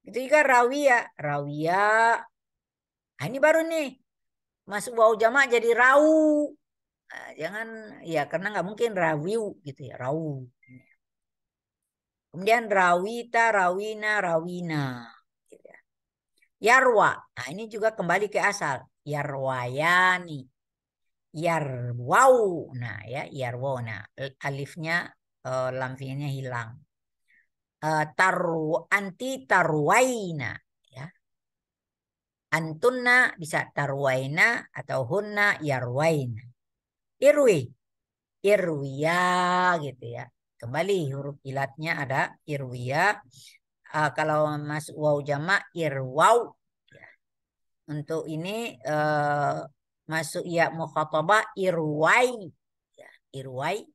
Speaker 1: Itu juga rawia, rawia. Nah, ini baru nih masuk waw jamak jadi rau. Nah, jangan ya karena nggak mungkin rawiu gitu ya, rau. Kemudian rawita, rawina, rawina. Gitu ya. Yarwa. Nah, ini juga kembali ke asal. Yarwayani. yarwau. Nah ya, yarwau. Nah, alifnya lamfianya hilang. Anti tarwaina ya. Antunna bisa tarwaina atau hunna yarwaina. Irwi, irwiya gitu ya. Kembali huruf ilatnya ada irwiya. Kalau masuk waw jamak irwau. Ya. Untuk ini masuk ya mukhatabah irwai. Ya, irwai.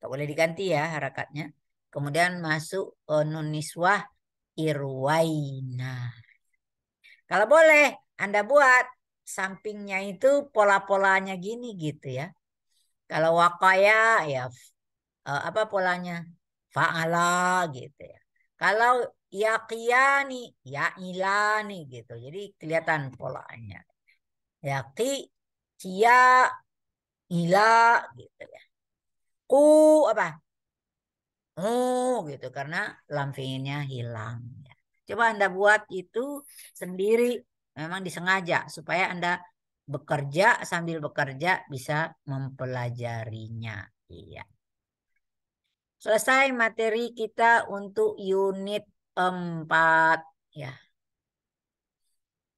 Speaker 1: Tak boleh diganti ya harakatnya. Kemudian masuk nun niswah irwaina. Kalau boleh Anda buat sampingnya itu pola-polanya gini gitu ya. Kalau wakaya ya apa polanya? Fa'ala gitu ya. Kalau yaqiyani, ya'ilani gitu. Jadi kelihatan polanya. Yaqi, cia, ila gitu ya. Ku apa? Gitu karena lamfinginnya hilang. Ya. Coba Anda buat itu sendiri. Memang disengaja supaya Anda bekerja sambil bekerja bisa mempelajarinya. Iya. Selesai materi kita untuk unit 4 ya.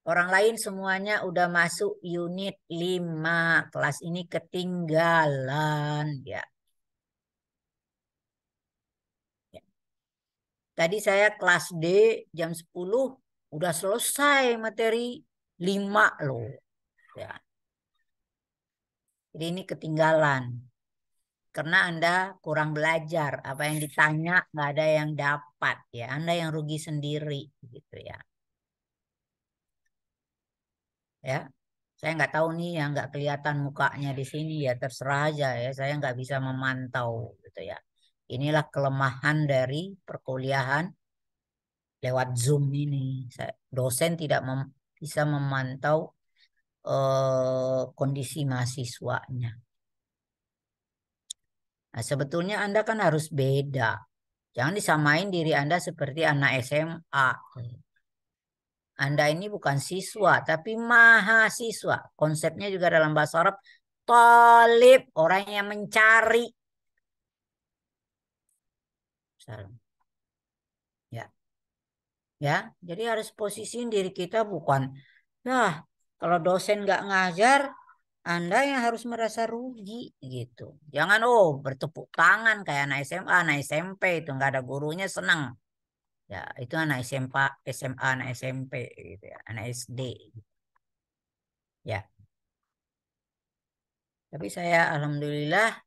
Speaker 1: Orang lain semuanya udah masuk unit 5. Kelas ini ketinggalan ya. Ya. Tadi saya kelas D jam 10 udah selesai materi 5 loh. Ya. Jadi ini ketinggalan. Karena Anda kurang belajar. Apa yang ditanya nggak ada yang dapat ya. Anda yang rugi sendiri gitu ya. Ya, saya nggak tahu nih yang nggak kelihatan mukanya di sini ya terserah aja ya. Saya nggak bisa memantau gitu ya. Inilah kelemahan dari perkuliahan lewat Zoom ini. Dosen tidak bisa memantau kondisi mahasiswanya. Nah, sebetulnya Anda kan harus beda. Jangan disamain diri Anda seperti anak SMA. Anda ini bukan siswa, tapi mahasiswa. Konsepnya juga dalam bahasa Arab, talib, orang yang mencari. Salam. Ya, ya. Jadi harus posisiin diri kita bukan, nah kalau dosen nggak ngajar, Anda yang harus merasa rugi gitu. Jangan bertepuk tangan kayak anak SMA, anak SMP itu nggak ada gurunya senang. Ya, itu anak SMA, SMA, anak SMP gitu ya, anak SD. Ya, tapi saya alhamdulillah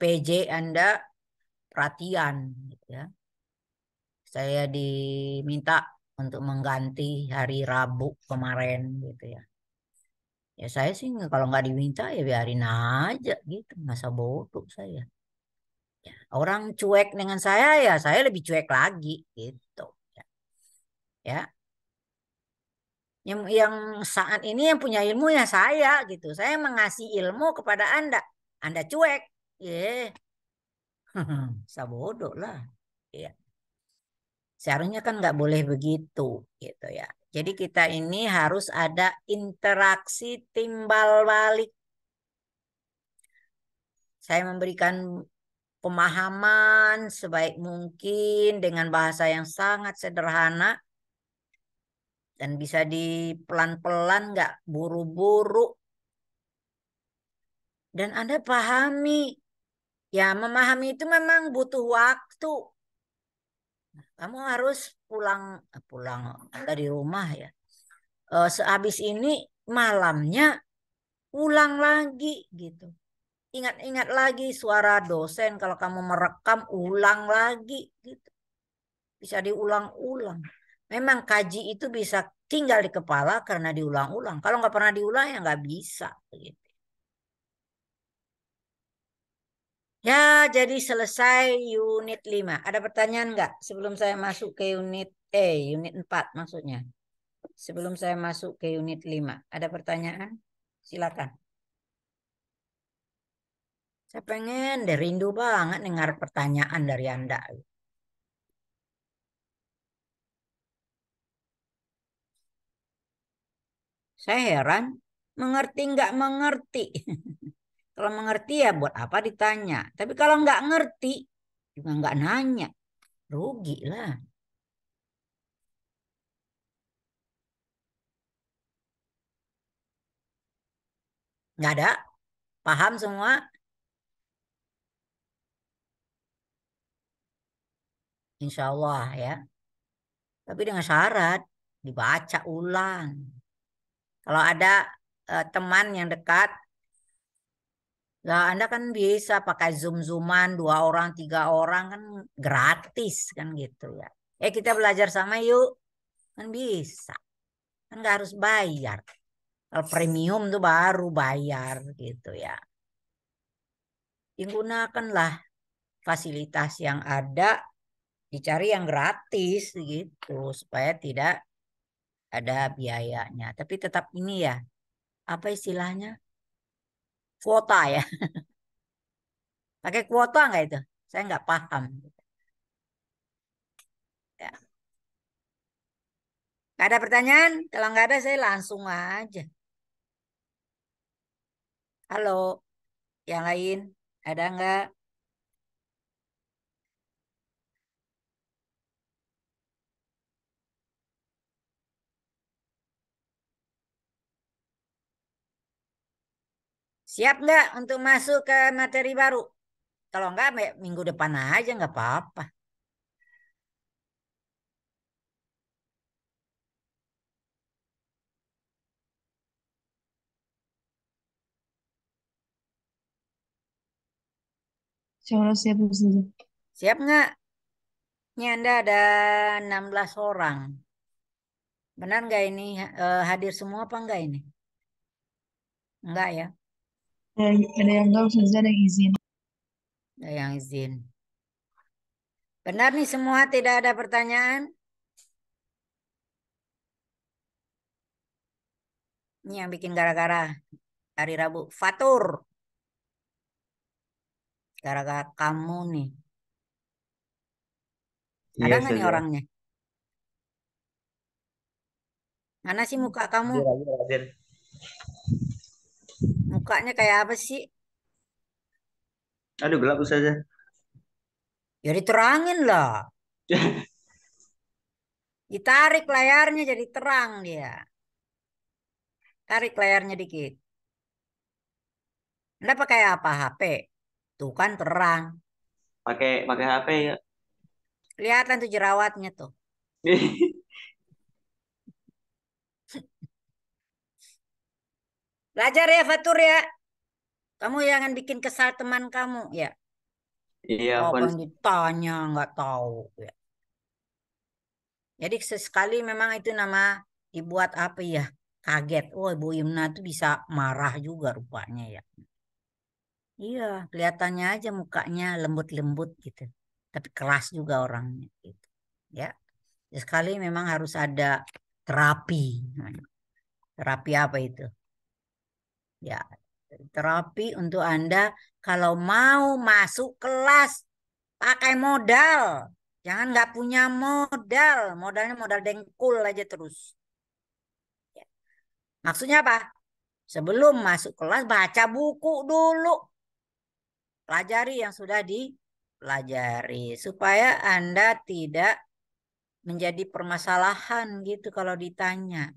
Speaker 1: PJ Anda perhatian gitu ya. Saya diminta untuk mengganti hari Rabu kemarin gitu ya. Ya saya sih kalau nggak diminta ya biarin aja gitu. Masa bodoh saya. Ya, orang cuek dengan saya ya saya lebih cuek lagi gitu. Ya, ya. Yang saat ini yang punya ilmu ya saya gitu. Saya mengasih ilmu kepada Anda. Anda cuek. Ya, sabodo lah. Ya. Seharusnya kan nggak boleh begitu gitu ya. Jadi kita ini harus ada interaksi timbal balik. Saya memberikan pemahaman sebaik mungkin dengan bahasa yang sangat sederhana dan bisa di pelan-pelan nggak buru-buru dan Anda pahami. Ya memahami itu memang butuh waktu. Kamu harus pulang dari rumah ya. Sehabis ini malamnya ulang lagi gitu. Ingat-ingat lagi suara dosen kalau kamu merekam ulang lagi gitu. Bisa diulang-ulang. Memang kaji itu bisa tinggal di kepala karena diulang-ulang. Kalau nggak pernah diulang ya nggak bisa gitu. Ya, jadi selesai unit 5. Ada pertanyaan nggak sebelum saya masuk ke unit 4 maksudnya. Sebelum saya masuk ke unit 5. Ada pertanyaan? Silakan. Saya pengen deh rindu banget dengar pertanyaan dari Anda. Saya heran, Mengerti nggak mengerti. Kalau mengerti ya buat apa ditanya. Tapi kalau nggak ngerti juga nggak nanya. Rugi lah. Nggak ada. Paham semua? Insya Allah ya. Tapi dengan syarat dibaca ulang. Kalau ada teman yang dekat, lah Anda kan bisa pakai zoom-zooman 2 orang, 3 orang kan gratis kan gitu ya. Kita belajar sama yuk kan bisa. Kan nggak harus bayar. Kalau premium tuh baru bayar gitu ya. Gunakanlah fasilitas yang ada, dicari yang gratis gitu supaya tidak ada biayanya. Tapi tetap ini ya, apa istilahnya? Kuota ya. Pakai kuota nggak itu? Saya nggak paham. Ya. Nggak ada pertanyaan? Kalau nggak ada saya langsung aja. Halo, yang lain ada nggak? Siap nggak untuk masuk ke materi baru? Kalau nggak, minggu depan aja nggak apa-apa.
Speaker 2: Insya Allah siap Ustazah.
Speaker 1: Siap nggak? Ini Anda ada 16 orang. Benar nggak ini hadir semua apa enggak ini? Enggak ya,
Speaker 2: Ada yang enggak Ustazah, ada yang izin.
Speaker 1: ada yang izin. Benar nih semua tidak ada pertanyaan? Ini yang bikin gara-gara hari Rabu. Fatur, gara-gara kamu nih. Ada
Speaker 3: Iya
Speaker 1: nggak nih
Speaker 3: saja.
Speaker 1: orangnya? Mana sih muka kamu?
Speaker 3: Hadir, hadir, hadir.
Speaker 1: Mukanya kayak apa sih?
Speaker 3: Aduh gelap saja.
Speaker 1: Ya diterangin lah. Ditarik layarnya jadi terang dia. Tarik layarnya dikit. Anda pakai apa? HP? Tuh kan terang.
Speaker 3: Pakai pakai HP ya.
Speaker 1: Kelihatan tuh jerawatnya tuh. Belajar ya Fatur ya. Kamu jangan bikin kesal teman kamu ya.
Speaker 3: Iya,
Speaker 1: Apa
Speaker 3: Fon.
Speaker 1: yang ditanya nggak tahu ya. Jadi sesekali memang itu nama dibuat apa ya? Kaget. Oh, Ibu Imna tuh bisa marah juga rupanya ya. Iya, kelihatannya aja mukanya lembut-lembut gitu. Tapi keras juga orangnya gitu. Ya, sekali memang harus ada terapi. Terapi apa itu? Ya, terapi untuk Anda kalau mau masuk kelas pakai modal. Jangan nggak punya modal. Modalnya modal dengkul aja terus. Ya. Maksudnya apa? Sebelum masuk kelas baca buku dulu. Pelajari yang sudah dipelajari. Supaya Anda tidak menjadi permasalahan gitu kalau ditanya.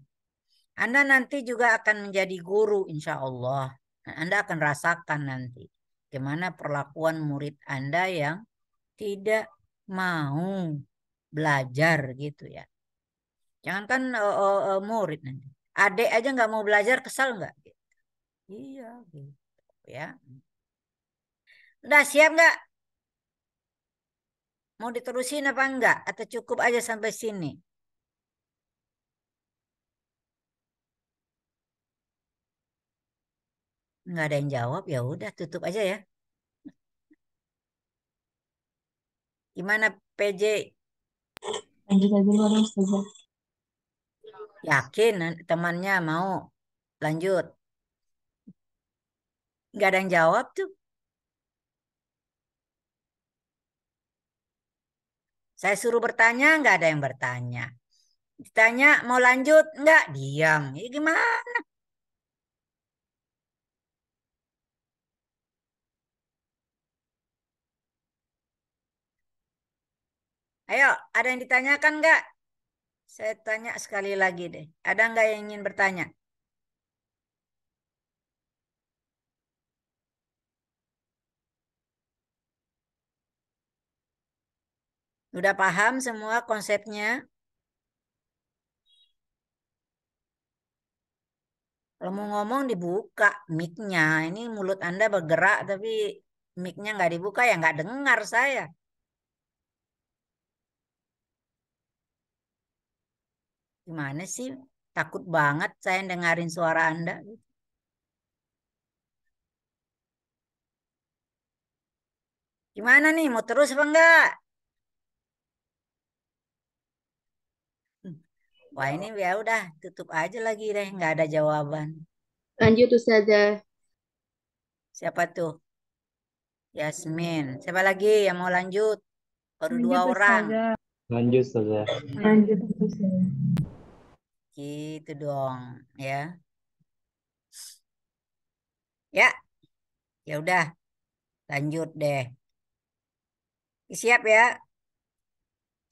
Speaker 1: Anda nanti juga akan menjadi guru insya Allah. Anda akan rasakan nanti. Gimana perlakuan murid Anda yang tidak mau belajar gitu ya. Jangankan murid nanti. Adik aja nggak mau belajar kesal nggak? Iya gitu ya. Udah siap nggak? Mau diterusin apa enggak? Atau cukup aja sampai sini? Nggak ada yang jawab ya udah tutup aja ya. Gimana PJ?
Speaker 2: Lanjut aja dulu Ustazah.
Speaker 1: Yakin temannya mau lanjut? Nggak ada yang jawab tuh. Saya suruh bertanya, nggak ada yang bertanya. Ditanya mau lanjut, nggak diam. Ya gimana? Ayo, ada yang ditanyakan nggak? Saya tanya sekali lagi deh. Ada nggak yang ingin bertanya? Udah paham semua konsepnya? Kalau mau ngomong dibuka mic-nya. Ini mulut Anda bergerak tapi mic-nya nggak dibuka ya nggak dengar saya. Gimana sih? Takut banget saya dengarin suara Anda. Gimana nih? Mau terus apa enggak? Wah ini ya udah tutup aja lagi deh. Nggak ada jawaban.
Speaker 4: Lanjut Ustazah.
Speaker 1: Siapa tuh? Yasmin. Siapa lagi yang mau lanjut? Baru dua
Speaker 2: Lanjut
Speaker 1: orang.
Speaker 2: Ustazah.
Speaker 3: Lanjut saja.
Speaker 2: Lanjut Ustazah.
Speaker 1: Gitu dong, ya. Ya, ya udah, lanjut deh. Siap ya?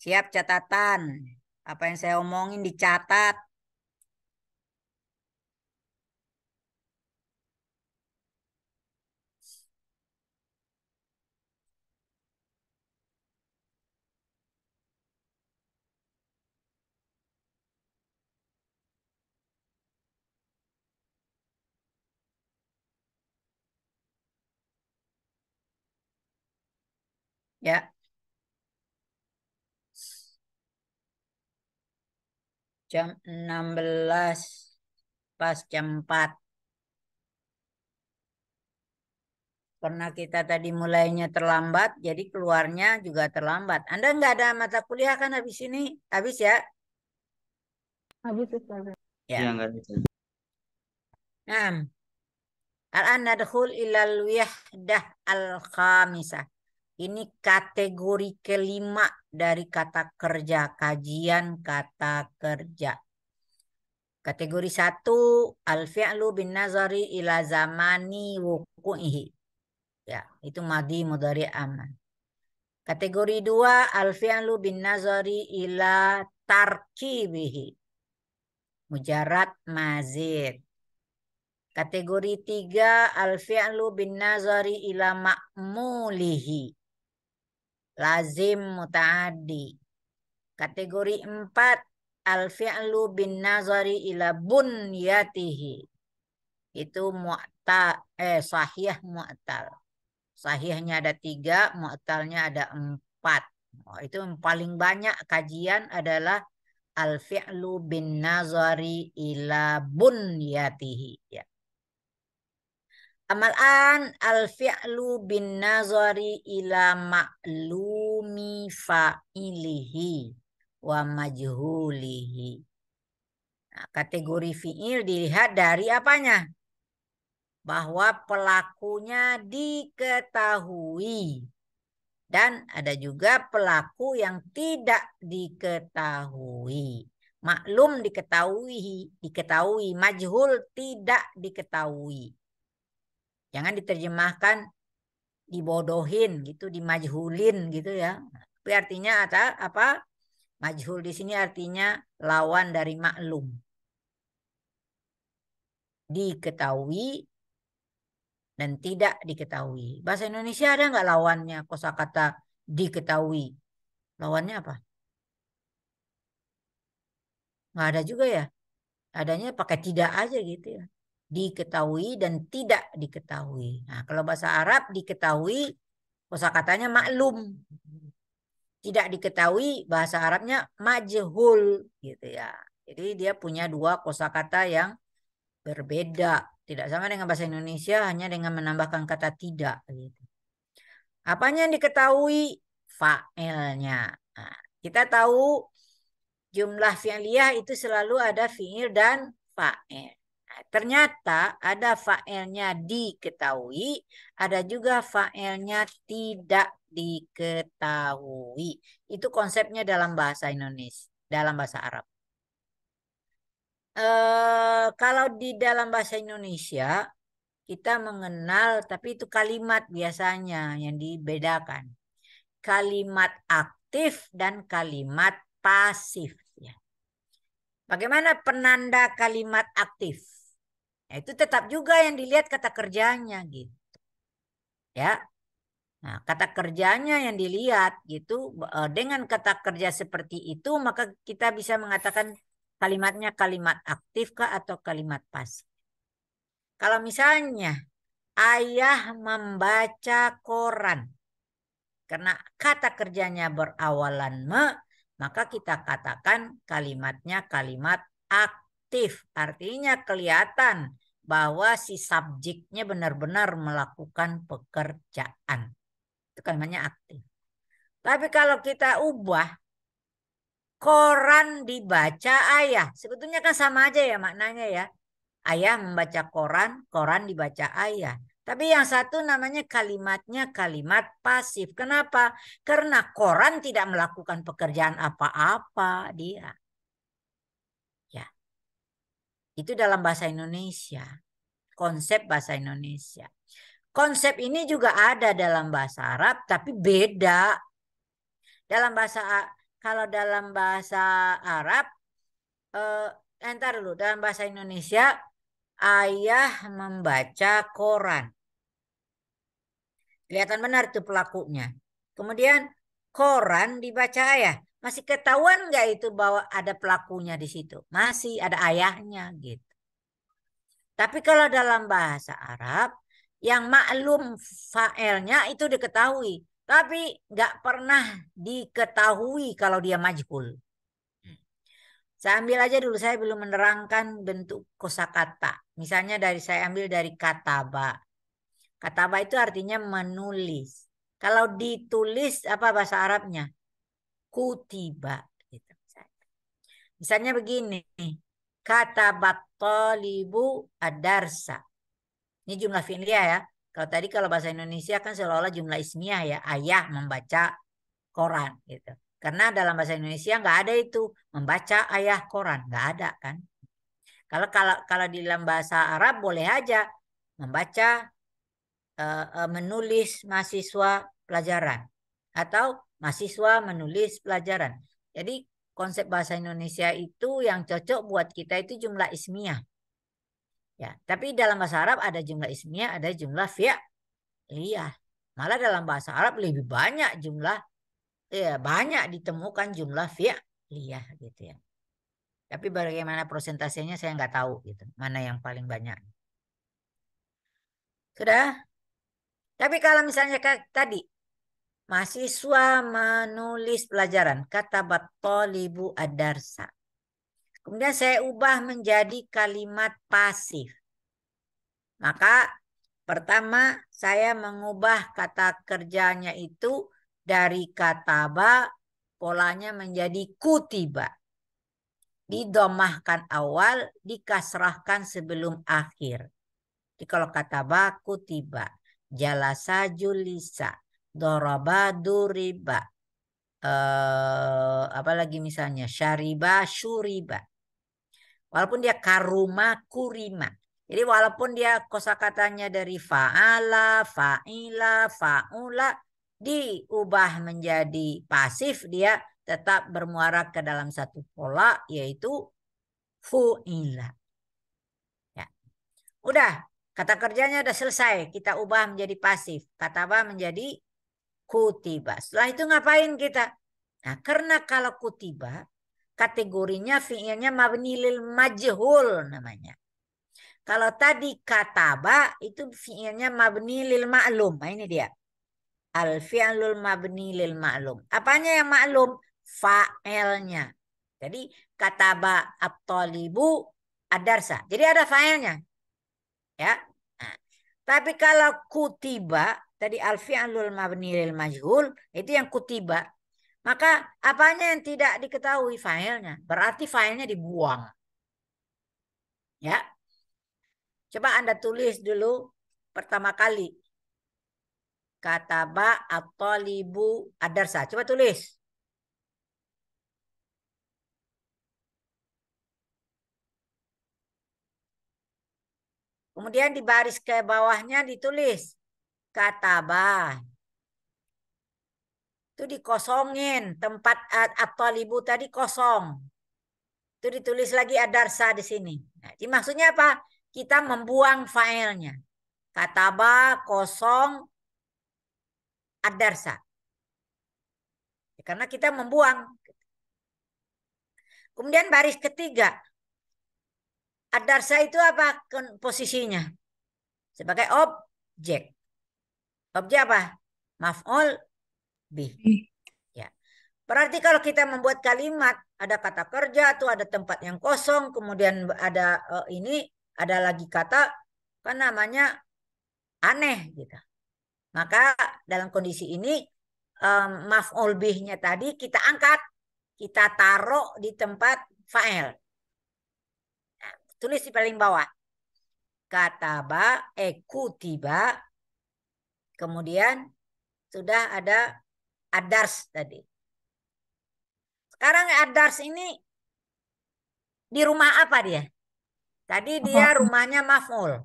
Speaker 1: Siap catatan. Apa yang saya omongin dicatat. Ya, jam 16 pas jam 4. Karena kita tadi mulainya terlambat, jadi keluarnya juga terlambat. Anda nggak ada mata kuliah kan habis ini? Habis ya?
Speaker 2: Habis Ustazah.
Speaker 3: Iya,
Speaker 1: Ya.
Speaker 3: enggak bisa.
Speaker 1: Nah, al-an nadkhul ilal wahdah al-khamisah. Ini kategori kelima dari kata kerja, kajian kata kerja. Kategori 1, al-fi'lu bin nazari ila zamani wuku'ihi. Ya, itu madhi mudhari aman. Kategori 2, al-fi'lu bin nazari ila tarkibihi. Mujarad mazid. Kategori 3, al-fi'lu bin nazari ila ma'mulihi. Lazim muta'addi. Kategori 4, al-fi'lu bin nazari ila bunyatihi. Itu sahih mu'tal. Sahihnya ada 3, mu'talnya ada 4. Oh, itu yang paling banyak kajian adalah al-fi'lu bin nazari ila bunyatihi. Ya. Amal-an al-fi'lu bin nazari ila ma'lumi fa'ilihi wa majhulihi. Nah, kategori fi'il dilihat dari apanya? Bahwa pelakunya diketahui. Dan ada juga pelaku yang tidak diketahui. Maklum diketahui, majhul tidak diketahui. Jangan diterjemahkan dibodohin gitu, dimajhulin gitu ya. Tapi artinya apa? Majhul di sini artinya lawan dari maklum. Diketahui dan tidak diketahui. Bahasa Indonesia ada nggak lawannya kosakata diketahui? Lawannya apa? Nggak ada juga ya. Adanya pakai tidak aja gitu ya. Diketahui dan tidak diketahui. Nah, kalau bahasa Arab diketahui kosakatanya maklum. Tidak diketahui bahasa Arabnya majhul gitu ya. Jadi dia punya dua kosakata yang berbeda. Tidak sama dengan bahasa Indonesia hanya dengan menambahkan kata tidak gitu. Apanya yang diketahui? Fa'ilnya. Nah, kita tahu jumlah fi'liyah itu selalu ada fi'il dan fa'il. Nah, ternyata ada fa'ilnya diketahui, ada juga fa'ilnya tidak diketahui. Itu konsepnya dalam bahasa Indonesia, dalam bahasa Arab. Kalau di dalam bahasa Indonesia kita mengenal, tapi itu kalimat biasanya yang dibedakan. Kalimat aktif dan kalimat pasif. Ya. Bagaimana penanda kalimat aktif? Ya, itu tetap juga yang dilihat kata kerjanya gitu. Ya. Nah, kata kerjanya yang dilihat gitu, dengan kata kerja seperti itu maka kita bisa mengatakan kalimatnya kalimat aktif kah atau kalimat pasif. Kalau misalnya ayah membaca koran, karena kata kerjanya berawalan maka kita katakan kalimatnya kalimat aktif. Artinya kelihatan bahwa si subjeknya benar-benar melakukan pekerjaan. Itu kalimatnya aktif. Tapi kalau kita ubah, koran dibaca ayah. Sebetulnya kan sama aja ya maknanya ya. Ayah membaca koran, koran dibaca ayah. Tapi yang satu namanya kalimatnya kalimat pasif. Kenapa? Karena koran tidak melakukan pekerjaan apa-apa dia. Ya. Itu dalam bahasa Indonesia. Konsep bahasa Indonesia. Konsep ini juga ada dalam bahasa Arab tapi beda. Kalau dalam bahasa Arab entar dulu dalam bahasa Indonesia ayah membaca koran. Kelihatan benar tuh pelakunya. Kemudian koran dibaca ayah. Masih ketahuan nggak itu bahwa ada pelakunya di situ? Masih ada ayahnya gitu. Tapi kalau dalam bahasa Arab yang maklum fa'ilnya itu diketahui. Tapi nggak pernah diketahui kalau dia majhul. Saya ambil aja dulu, saya belum menerangkan bentuk kosakata. Misalnya saya ambil dari kataba. Kataba itu artinya menulis. Kalau ditulis apa bahasa Arabnya? Kutiba. Gitu. Misalnya begini. Katabat talibu ad-darsa. Ini jumlah fi'liyah ya. Kalau bahasa Indonesia kan seolah-olah jumlah ismiyah ya. Ayah membaca koran gitu. Karena dalam bahasa Indonesia nggak ada itu membaca ayah koran, nggak ada kan. Kalau di dalam bahasa Arab boleh aja membaca, menulis mahasiswa pelajaran atau mahasiswa menulis pelajaran. Jadi konsep bahasa Indonesia itu yang cocok buat kita itu jumlah ismiyah. Ya, tapi dalam bahasa Arab ada jumlah ismiyah, ada jumlah fi'liyah. Malah dalam bahasa Arab lebih banyak banyak ditemukan jumlah fi'liyah gitu ya. Tapi bagaimana persentasenya saya nggak tahu gitu. Mana yang paling banyak. Sudah? Tapi kalau misalnya tadi mahasiswa menulis pelajaran kata battalibu ad-darsa. Kemudian saya ubah menjadi kalimat pasif. Maka pertama saya mengubah kata kerjanya itu dari kataba polanya menjadi kutiba. Didomahkan awal, dikasrahkan sebelum akhir. Jadi kalau kataba kutiba, jalasa julisa, doraba duriba, apalagi misalnya syariba syuriba. Walaupun dia karuma kurima. Jadi walaupun dia kosakatanya dari fa'ala, fa'ila, fa'ula diubah menjadi pasif, dia tetap bermuara ke dalam satu pola yaitu fu'ila. Ya. Udah, kata kerjanya udah selesai, kita ubah menjadi pasif. Kataba menjadi kutiba. Setelah itu ngapain kita? Nah, karena kalau kutiba kategorinya fi'ilnya mabni lil majhul namanya. Kalau tadi kataba itu fi'ilnya mabni lil ma'lum. Nah, ini dia. Al fi'lul mabni lil ma'lum. Apanya yang maklum? Fa'ilnya. Jadi kataba at-talibu ad-darsa. Jadi ada fa'ilnya. Ya. Nah, tapi kalau kutiba tadi al fi'lul mabni lil majhul itu yang kutiba. Maka apanya yang tidak diketahui fa'ilnya? Berarti fa'ilnya dibuang. Ya. Coba Anda tulis dulu pertama kali. Kataba at-talibu ad-darsa. Coba tulis. Kemudian di baris ke bawahnya ditulis kataba. Itu dikosongin. Tempat at-talibu tadi kosong. Itu ditulis lagi adarsa di sini. Nah, jadi maksudnya apa? Kita membuang failnya. Kataba kosong adarsa. Karena kita membuang. Kemudian baris ketiga. Adarsa itu apa posisinya? Sebagai objek. Objek apa? Maf'ul bih. Ya. Berarti kalau kita membuat kalimat, ada kata kerja atau ada tempat yang kosong, kemudian ada ini, ada lagi kata, kan namanya aneh gitu. Maka dalam kondisi ini maf'ul bihnya tadi kita angkat, kita taruh di tempat fa'il. Nah, tulis di paling bawah. Kataba, kutiba, kemudian sudah ada adars tadi. Sekarang adars ini di rumah apa dia? Tadi dia rumahnya maf'ul.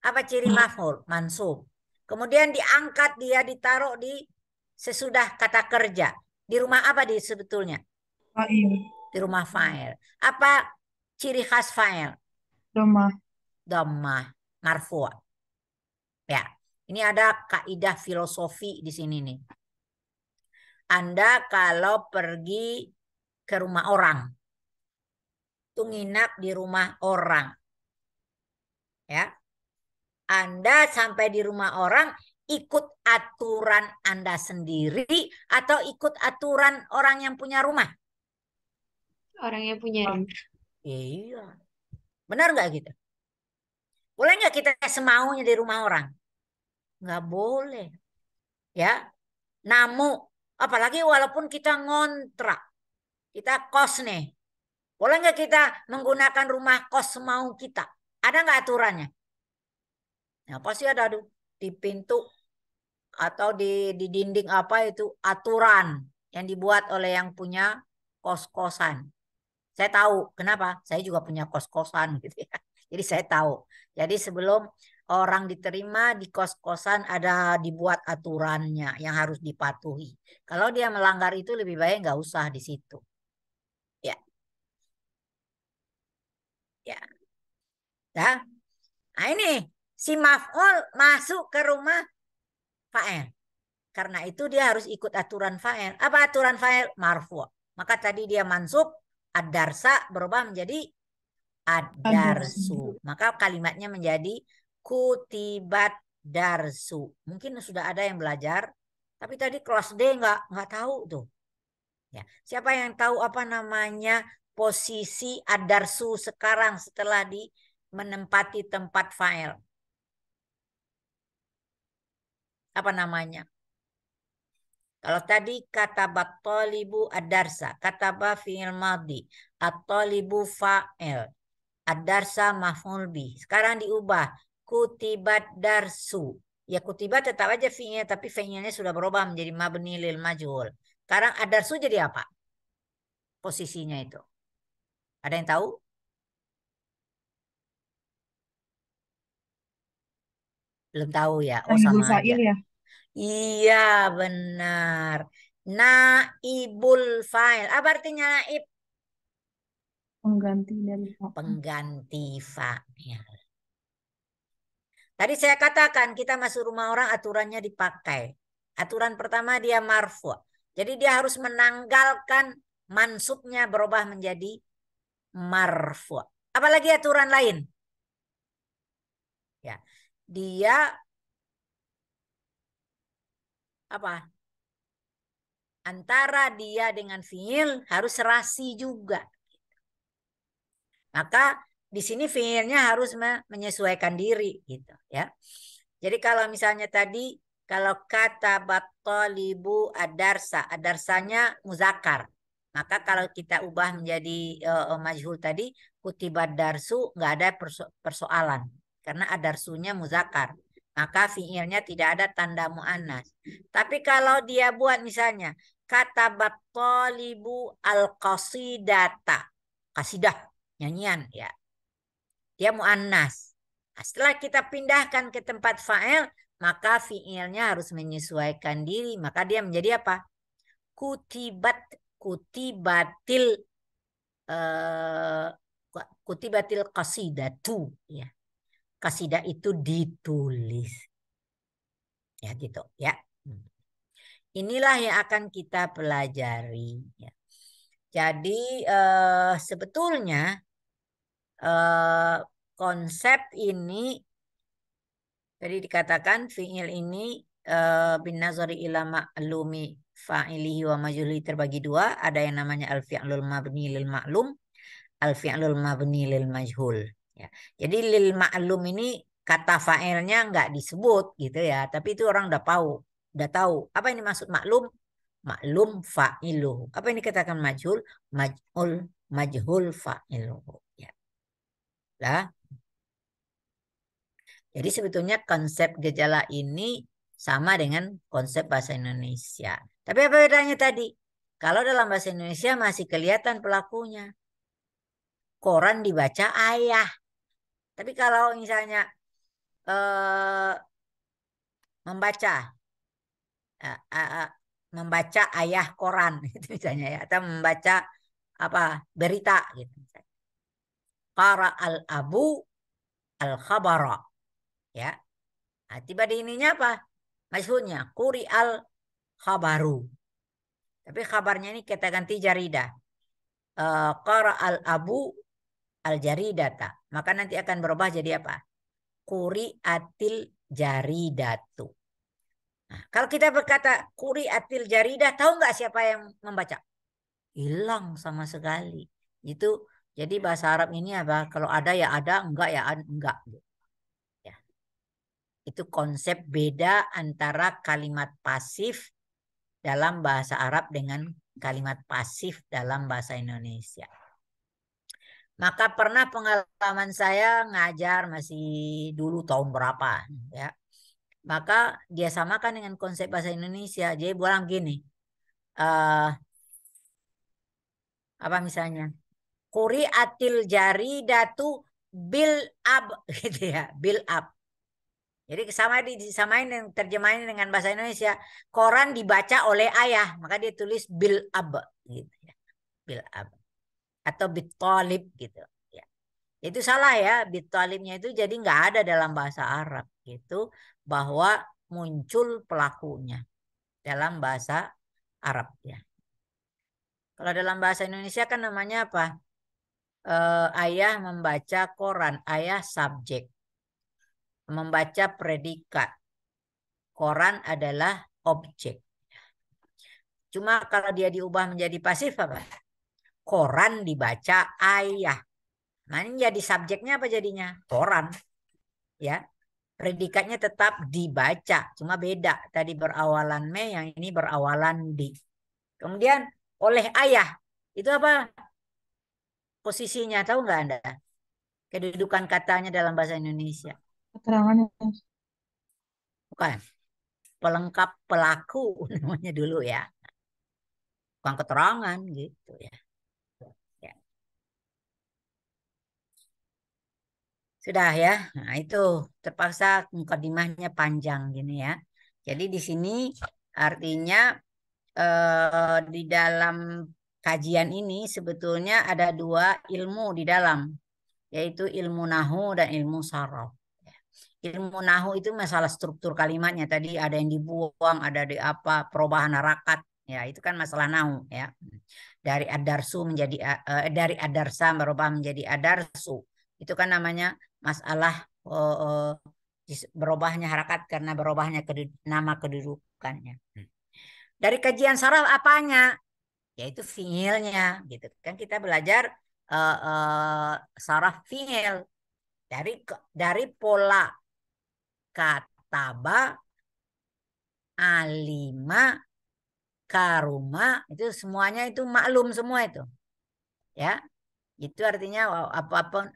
Speaker 1: Apa ciri maf'ul? Mansub. Kemudian diangkat dia ditaruh di sesudah kata kerja. Di rumah apa dia sebetulnya?
Speaker 2: Fa'il.
Speaker 1: Di rumah fa'il. Apa ciri khas fa'il?
Speaker 2: Domah.
Speaker 1: Dhammah, marfu'. Ya, ini ada kaidah filosofi di sini nih. Anda kalau pergi ke rumah orang, itu nginap di rumah orang. Ya. Anda sampai di rumah orang, ikut aturan Anda sendiri atau ikut aturan orang yang punya rumah?
Speaker 4: Orang yang punya rumah.
Speaker 1: Iya. Benar nggak gitu? Boleh nggak kita semaunya di rumah orang? Nggak boleh. Ya. Namun, apalagi walaupun kita ngontrak, kita kos nih. Boleh nggak kita menggunakan rumah kos semau kita? Ada nggak aturannya? Nah, pasti ada di pintu atau di dinding apa itu aturan yang dibuat oleh yang punya kos-kosan. Saya tahu kenapa. Saya juga punya kos-kosan gitu ya. Jadi saya tahu. Jadi sebelum orang diterima di kos-kosan ada dibuat aturannya yang harus dipatuhi. Kalau dia melanggar itu lebih baik nggak usah di situ. Ya, ya. Nah, nah ini si maf'ul masuk ke rumah fa'il. Karena itu dia harus ikut aturan fa'il. Apa aturan fa'il? Marfu'. Maka tadi dia mansub, ad-darsa berubah menjadi ad-darsu. Maka kalimatnya menjadi kutibat darsu. Mungkin sudah ada yang belajar, tapi tadi kelas D nggak tahu tuh. Ya, siapa yang tahu apa namanya posisi ad-darsu sekarang setelah di menempati tempat fa'il? Apa namanya? Kalau tadi kata bat-talibu ad-darsa, kata fi'il madhi, at-talibu fa'il, ad-darsa maf'ul bih. Sekarang diubah kutibat darsu. Ya kutibat tetap aja fi'ilnya, tapi fi'ilnya sudah berubah menjadi mabni lil majhul. Sekarang ad-darsu jadi apa? Posisinya itu. Ada yang tahu? Belum tahu ya. Oh sama aja.
Speaker 2: Ya?
Speaker 1: Iya benar. Naibul fa'il. Apa artinya naib?
Speaker 2: Pengganti dari fa'il.
Speaker 1: Pengganti fa'il. Tadi saya katakan kita masuk rumah orang aturannya dipakai. Aturan pertama dia marfu'. Jadi dia harus menanggalkan mansubnya berubah menjadi marfu'. Apalagi aturan lain? Ya. Dia apa? Antara dia dengan fi'il harus serasi juga. Maka di sini fi'ilnya harus menyesuaikan diri gitu ya. Jadi kalau misalnya tadi kalau kata bat-talibu ad-darsa, ad-darsanya muzakkar. Maka kalau kita ubah menjadi majhul tadi kutibat darsu nggak ada persoalan karena ad-darsunya muzakkar. Maka fi'ilnya tidak ada tanda muannas. Tapi kalau dia buat misalnya kata bat-talibu al-qasidata, qasidah nyanyian ya. Dia muannas. Nah, setelah kita pindahkan ke tempat fa'il, maka fi'ilnya harus menyesuaikan diri. Maka dia menjadi apa? kutibatil kutibatil qasidatu ya. Qasidah itu ditulis. Ya gitu ya. Inilah yang akan kita pelajari ya. Jadi sebetulnya konsep ini tadi dikatakan fi'il ini bin nazari ila ma'lumi fa'ilihi wa majhuli terbagi dua. Ada yang namanya al-fi'lul mabni lil ma'lum, al-fi'lul mabni lil majhul. Ya. Jadi lil ma'lum ini kata fa'ilnya nggak disebut gitu ya, tapi itu orang udah tahu apa ini maksud maklum. Maklum fa'iluhu. Apa ini katakan majhul? Majhul fa'iluhu. Ya. Lah. Jadi sebetulnya konsep gejala ini sama dengan konsep bahasa Indonesia. Tapi apa bedanya tadi? Kalau dalam bahasa Indonesia masih kelihatan pelakunya. Koran dibaca ayah. Tapi kalau misalnya membaca ayah koran gitu misalnya ya, atau membaca apa berita gitu. Qara al-abu al-khabara ya. Nah, tiba di ininya apa? Maksudnya quri al-khabaru. Tapi kabarnya ini kita ganti jaridah. Qara al-abu al-jaridata. Maka nanti akan berubah jadi apa? Quri atil jaridatu. Nah, kalau kita berkata quri atil jaridah, tahu nggak siapa yang membaca? Hilang sama sekali. Itu jadi bahasa Arab ini apa? Kalau ada ya ada, enggak ya enggak. Ya. Itu konsep beda antara kalimat pasif dalam bahasa Arab dengan kalimat pasif dalam bahasa Indonesia. Maka pernah pengalaman saya ngajar masih dulu tahun berapa ya. Maka dia samakan dengan konsep bahasa Indonesia. Jadi bilang gini, apa misalnya? Quri'atil jaridatu bil ab gitu ya, bil ab. Jadi disamain dengan terjemahin dengan bahasa Indonesia. Koran dibaca oleh ayah, maka dia tulis bil ab gitu ya. Bil ab atau bitolib gitu ya. Itu salah ya, bitolibnya itu jadi nggak ada dalam bahasa Arab gitu, bahwa muncul pelakunya dalam bahasa Arab ya. Kalau dalam bahasa Indonesia kan namanya apa? Ayah membaca koran, ayah subjek, membaca predikat, koran adalah objek. Cuma kalau dia diubah menjadi pasif apa? Koran dibaca ayah. Nah ini jadi subjeknya apa jadinya? Koran. Ya, predikatnya tetap dibaca, cuma beda. Tadi berawalan me, yang ini berawalan di. Kemudian oleh ayah, itu apa posisinya? Tahu nggak Anda? Kedudukan katanya dalam bahasa Indonesia.
Speaker 2: Keterangan ya.
Speaker 1: Bukan. Pelengkap pelaku namanya dulu ya. Bukan keterangan gitu ya. Ya. Sudah ya. Nah, itu terpaksa mukadimahnya panjang gini ya. Jadi di sini artinya di dalam kajian ini sebetulnya ada dua ilmu di dalam, yaitu ilmu nahu dan ilmu saraf. Ilmu nahu itu masalah struktur kalimatnya. Tadi ada yang dibuang, ada di apa, perubahan harakat. Ya, itu kan masalah nahu ya. Dari adarsu menjadi dari adarsa berubah menjadi adarsu. Itu kan namanya masalah berubahnya harakat karena berubahnya nama kedudukannya. Dari kajian saraf apanya? Yaitu fiilnya gitu. Kan kita belajar saraf fiil dari pola kataba, alima, karuma, itu semuanya itu maklum semua itu. Ya. Itu artinya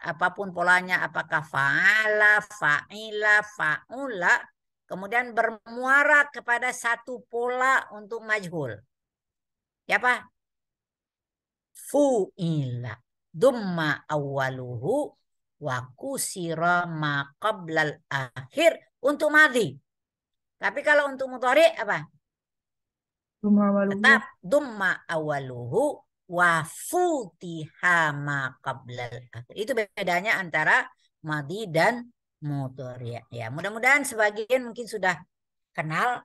Speaker 1: apapun polanya, apakah fa'ala, fa'ila, fa'ula, kemudian bermuara kepada satu pola untuk majhul. Ya Pak? Fu'ila dumma awaluhu wa kusira ma qablal akhir untuk madhi. Tapi kalau untuk mudhari apa?
Speaker 2: Duma waluhu.
Speaker 1: Tetap dumma awaluhu wa futiha ma qablal akhir. Itu bedanya antara madi dan mudhari. Ya, mudah-mudahan sebagian mungkin sudah kenal,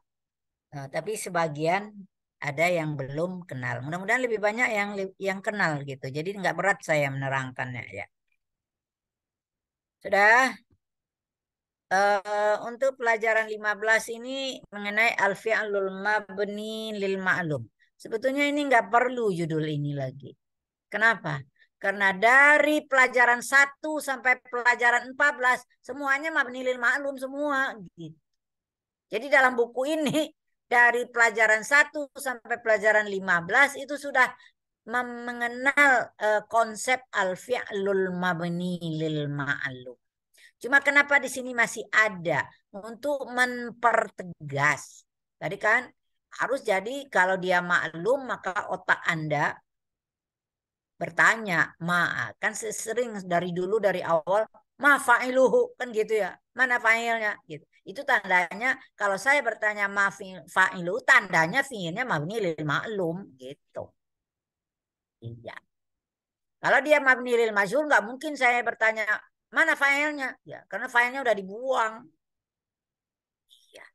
Speaker 1: tapi sebagian ada yang belum kenal. Mudah-mudahan lebih banyak yang kenal gitu. Jadi nggak berat saya menerangkannya ya. Sudah. Untuk pelajaran 15 ini mengenai al-fi'lul mabni lil ma'lum. Sebetulnya ini nggak perlu judul ini lagi. Kenapa? Karena dari pelajaran 1 sampai pelajaran 14 semuanya mabni lil ma'lum semua gitu. Jadi dalam buku ini dari pelajaran 1 sampai pelajaran 15 itu sudah mengenal konsep al-fi'lul mabni lil ma'lum. Cuma kenapa di sini masih ada untuk mempertegas. Tadi kan harus jadi kalau dia maklum maka otak Anda bertanya, kan sering dari dulu dari awal ma fa'iluhu kan gitu ya. Mana fa'ilnya gitu. Itu tandanya kalau saya bertanya ma fa'ilu tandanya fi'ilnya mabni lil ma'lum gitu. Iya. Kalau dia mabni lil majhul nggak mungkin saya bertanya mana filenya? Ya, karena filenya udah dibuang. Ya,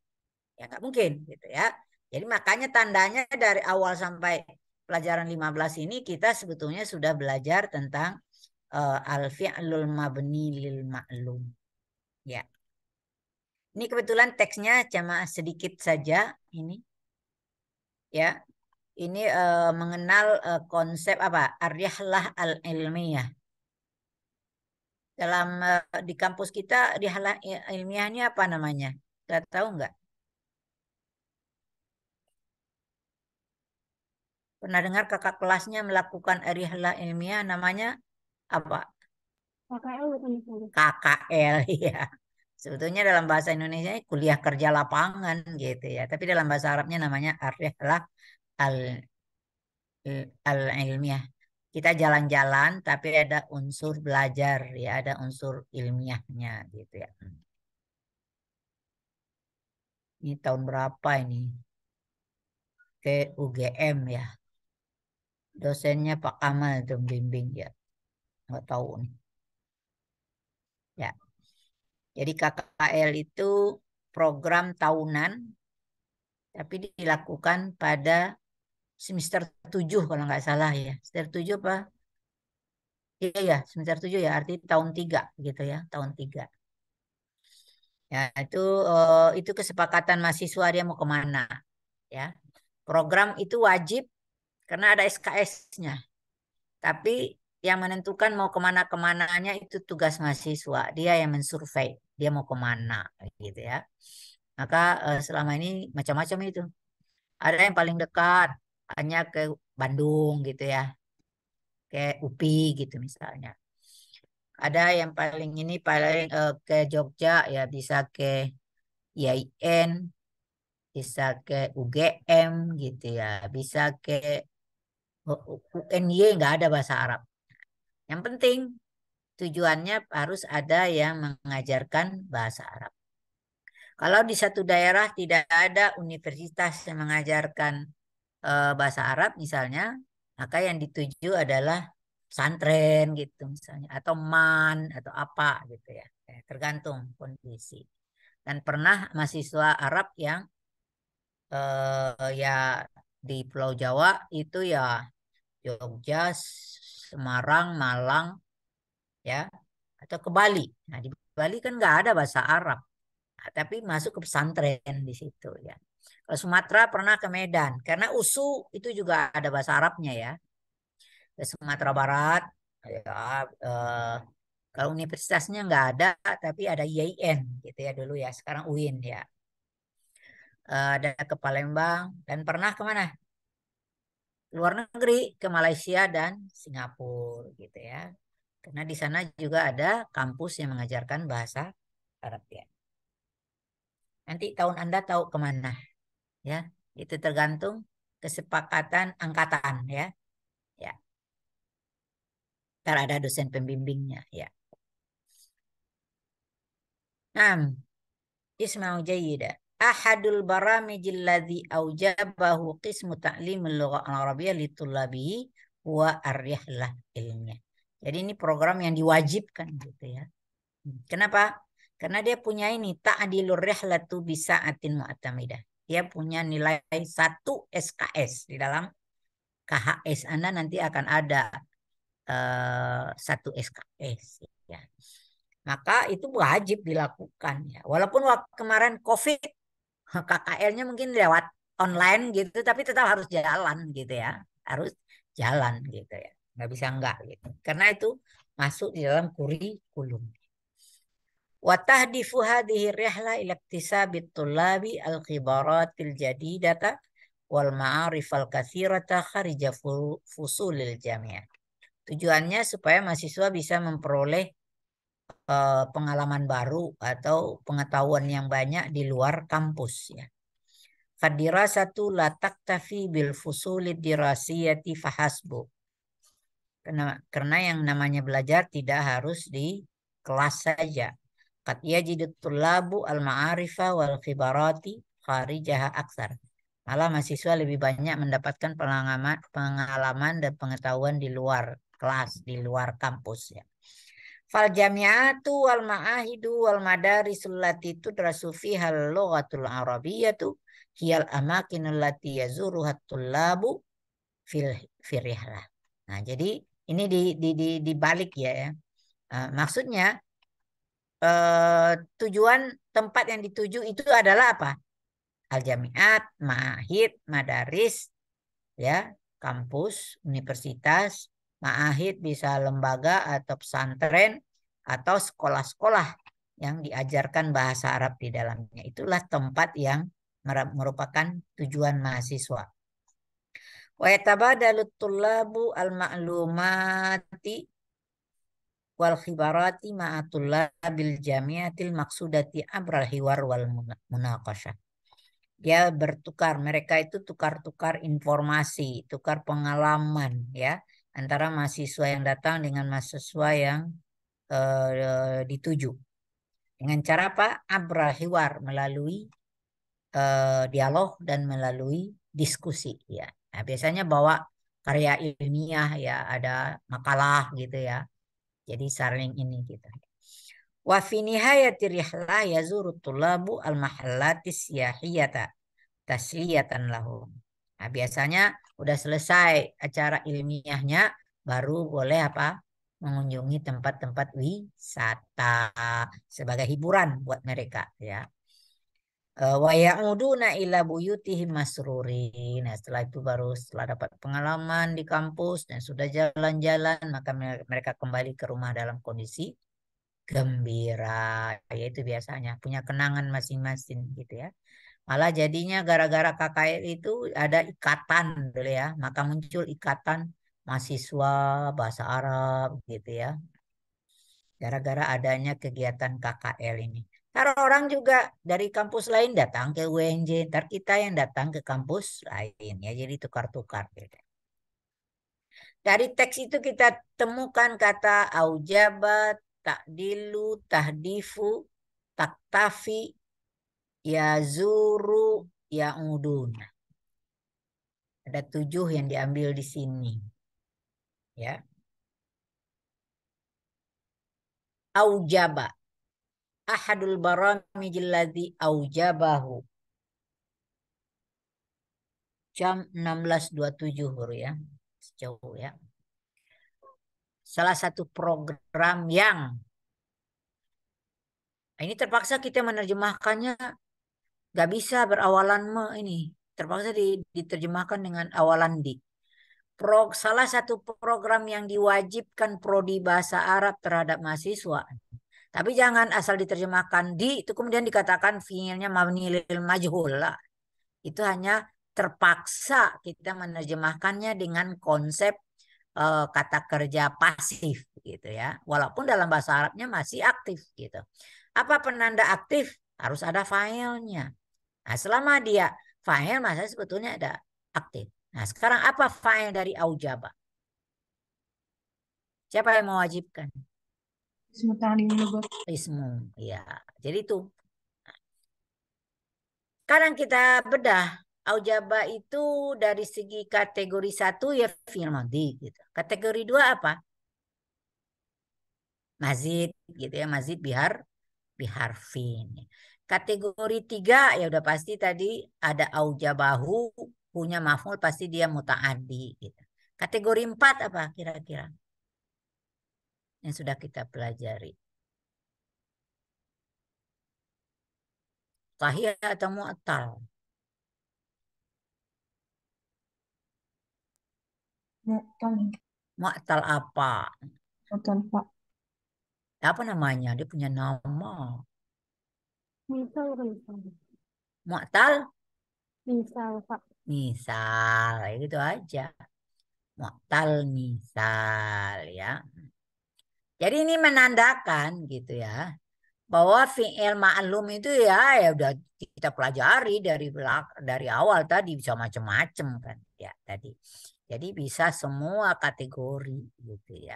Speaker 1: ya nggak mungkin gitu ya. Jadi makanya tandanya dari awal sampai pelajaran 15 ini kita sebetulnya sudah belajar tentang al-fi'lul mabni lil ma'lum. Ya. Ini kebetulan teksnya cuma sedikit saja ini. Ya. Ini mengenal konsep apa? Ar-rihlah al-ilmiyah. Dalam di kampus kita di hal ilmiahnya apa namanya? Kita tahu nggak? Pernah dengar kakak kelasnya melakukan rihlah ilmiah namanya apa?
Speaker 4: KKL bukan misalnya.
Speaker 1: KKL ya. Sebetulnya dalam bahasa Indonesia kuliah kerja lapangan gitu ya. Tapi dalam bahasa Arabnya namanya rihlah al al ilmiah. Kita jalan-jalan tapi ada unsur belajar ya, ada unsur ilmiahnya gitu ya. Ini tahun berapa ini? Ke UGM ya. Dosennya Pak Kamal itu bimbing ya. Nggak tahu nih. Ya. Jadi KKL itu program tahunan tapi dilakukan pada semester 7 kalau nggak salah ya. Semester 7 apa? Iya ya, semester 7 ya, arti tahun 3 gitu ya, tahun 3. Ya, itu kesepakatan mahasiswa dia mau kemana ya. Program itu wajib karena ada SKS-nya. Tapi yang menentukan mau kemana-kemananya itu tugas mahasiswa. Dia yang mensurvei, dia mau kemana gitu ya. Maka selama ini macam-macam itu. Ada yang paling dekat, hanya ke Bandung gitu ya. Kayak UPI gitu misalnya. Ada yang paling ini paling ke Jogja ya bisa ke IAIN, bisa ke UGM gitu ya. Bisa ke UNY nggak ada bahasa Arab. Yang penting tujuannya harus ada yang mengajarkan bahasa Arab. Kalau di satu daerah tidak ada universitas yang mengajarkan bahasa Arab misalnya, maka yang dituju adalah pesantren gitu misalnya, atau MAN atau apa gitu ya. Tergantung kondisi. Dan pernah mahasiswa Arab yang ya di Pulau Jawa itu ya Jogja, Semarang, Malang, ya atau ke Bali. Nah, di Bali kan nggak ada bahasa Arab, nah, tapi masuk ke pesantren di situ ya. Kalau Sumatera pernah ke Medan, karena USU itu juga ada bahasa Arabnya ya. Ke Sumatera Barat, ya, kalau universitasnya nggak ada, tapi ada IAIN gitu ya dulu ya. Sekarang UIN ya. Ada ke Palembang dan pernah kemana? Luar negeri ke Malaysia dan Singapura gitu ya. Karena di sana juga ada kampus yang mengajarkan bahasa Arab ya. Nanti tahun Anda tahu kemana ya. Itu tergantung kesepakatan angkatan ya. Ya, ntar ada dosen pembimbingnya ya. Nah, isma'u jayyida. ahadul baramijil ladzi aujabahu qismu ta'limul lughah al-arabiyyah litullabihi huwa ar-rihlah ilmiah. Jadi ini program yang diwajibkan gitu ya. Kenapa? Karena dia punya ini ta'dilur rihlatu bisa'atin mu'tamidah. Dia punya nilai 1 SKS di dalam KHS Anda nanti akan ada 1 SKS ya. Maka itu wajib dilakukan ya. Walaupun waktu kemarin COVID KKL-nya mungkin lewat online gitu, tapi tetap harus jalan gitu ya. Harus jalan gitu ya. Nggak bisa enggak gitu. Karena itu masuk di dalam kurikulum. Wa tahdifu hadhihi rihla ila iktisabit tullabi al-khibaratil jadidata wal ma'arifal katsirata kharija fusulil jami'ah. Tujuannya supaya mahasiswa bisa memperoleh pengalaman baru atau pengetahuan yang banyak di luar kampus ya. Fadirasatu la taktafi bil fusulid dirasiyati fahasbu. Karena yang namanya belajar tidak harus di kelas saja. Qad yajidut tullabu al-ma'arifa wal khibarati kharijaha aksar. Malah mahasiswa lebih banyak mendapatkan pengalaman dan pengetahuan di luar kelas, di luar kampus ya. Fal jami'atu wal ma'ahidu wal madarisul lati tudrasu fiha al-lughatul arabiyyatu hiyal amakinul lati yazuruhat tullabu fil rihlah. Nah, jadi ini dibalik ya. Maksudnya tujuan tempat yang dituju itu adalah apa? Al-jami'at, ma'ahid, madaris, ya, kampus, universitas, ma'ahid bisa lembaga atau pesantren atau sekolah-sekolah yang diajarkan bahasa Arab di dalamnya. Itulah tempat yang merupakan tujuan mahasiswa. Wa yatabadalu tullabu al-ma'lumati wal khibarati ma'atullabil jamiatil maksudati abral hiwar wal munaqasyah. Dia bertukar, mereka itu tukar-tukar informasi, tukar pengalaman ya antara mahasiswa yang datang dengan mahasiswa yang dituju. Dengan cara apa? Abral hiwar, melalui dialog dan melalui diskusi ya. Nah, biasanya bawa karya ilmiah ya, ada makalah gitu ya. Jadi saling ini gitu. Wa fi nihayati rihlah yazuru tullabu al-mahallatis siyahiyata tasliyatan lahum. Nah, biasanya udah selesai acara ilmiahnya baru boleh apa? Mengunjungi tempat-tempat wisata sebagai hiburan buat mereka ya. Wa ya'uduna ila buyutihim masrurin. Nah, setelah itu baru setelah dapat pengalaman di kampus dan sudah jalan-jalan maka mereka kembali ke rumah dalam kondisi gembira. Yaitu biasanya punya kenangan masing-masing gitu ya. Malah jadinya gara-gara KKL itu ada ikatan dulu ya. Maka muncul ikatan mahasiswa bahasa Arab gitu ya. Gara-gara adanya kegiatan KKL ini. Ntar orang juga dari kampus lain datang ke UNJ. Ntar kita yang datang ke kampus lain ya. Jadi tukar-tukar gitu. Dari teks itu kita temukan kata aujabat, takdilu, tahdifu, taktafi, yazuru, yaudun. Ada 7 yang diambil di sini. Ya. Aujaba. Ahadul baramijil ladzi aujabahu. Jam 16.27 baru ya. Sejauh ya. Salah satu program yang ini terpaksa kita menerjemahkannya gak bisa berawalan ini. Terpaksa diterjemahkan dengan awalan di. Salah satu program yang diwajibkan prodi bahasa Arab terhadap mahasiswa. Tapi jangan asal diterjemahkan di itu kemudian dikatakan fiilnya mabni lil majhul lah. Itu hanya terpaksa kita menerjemahkannya dengan konsep kata kerja pasif gitu ya. Walaupun dalam bahasa Arabnya masih aktif gitu. Apa penanda aktif? Harus ada failnya. Nah, selama dia fa'il masa sebetulnya ada aktif. Nah, sekarang apa fa'il dari aujaba? Siapa yang mewajibkan?
Speaker 2: Ismu ta'limul lughat.
Speaker 1: Ismu. Ya. Jadi itu. Sekarang kita bedah. Aujaba itu dari segi kategori 1 ya fi'il madhi gitu. Kategori 2 apa? Mazid gitu ya, mazid biharfin. Kategori 3 ya udah pasti tadi ada aujabahu, punya maf'ul pasti dia muta'addi gitu. Kategori 4 apa kira-kira? Yang sudah kita pelajari. Sahih atau mu'tal?
Speaker 2: Mu'tal.
Speaker 1: Mu'tal apa?
Speaker 2: Mu'tal, Pak.
Speaker 1: Apa namanya? Dia punya nama.
Speaker 4: Misal bukan misal.
Speaker 1: Mu'tal?
Speaker 4: Misal, Pak.
Speaker 1: Misal, gitu aja. Mu'tal misal ya. Jadi ini menandakan gitu ya, bahwa fi'il ma'lum itu ya udah kita pelajari dari awal tadi bisa macam-macam kan ya tadi. Jadi bisa semua kategori gitu ya.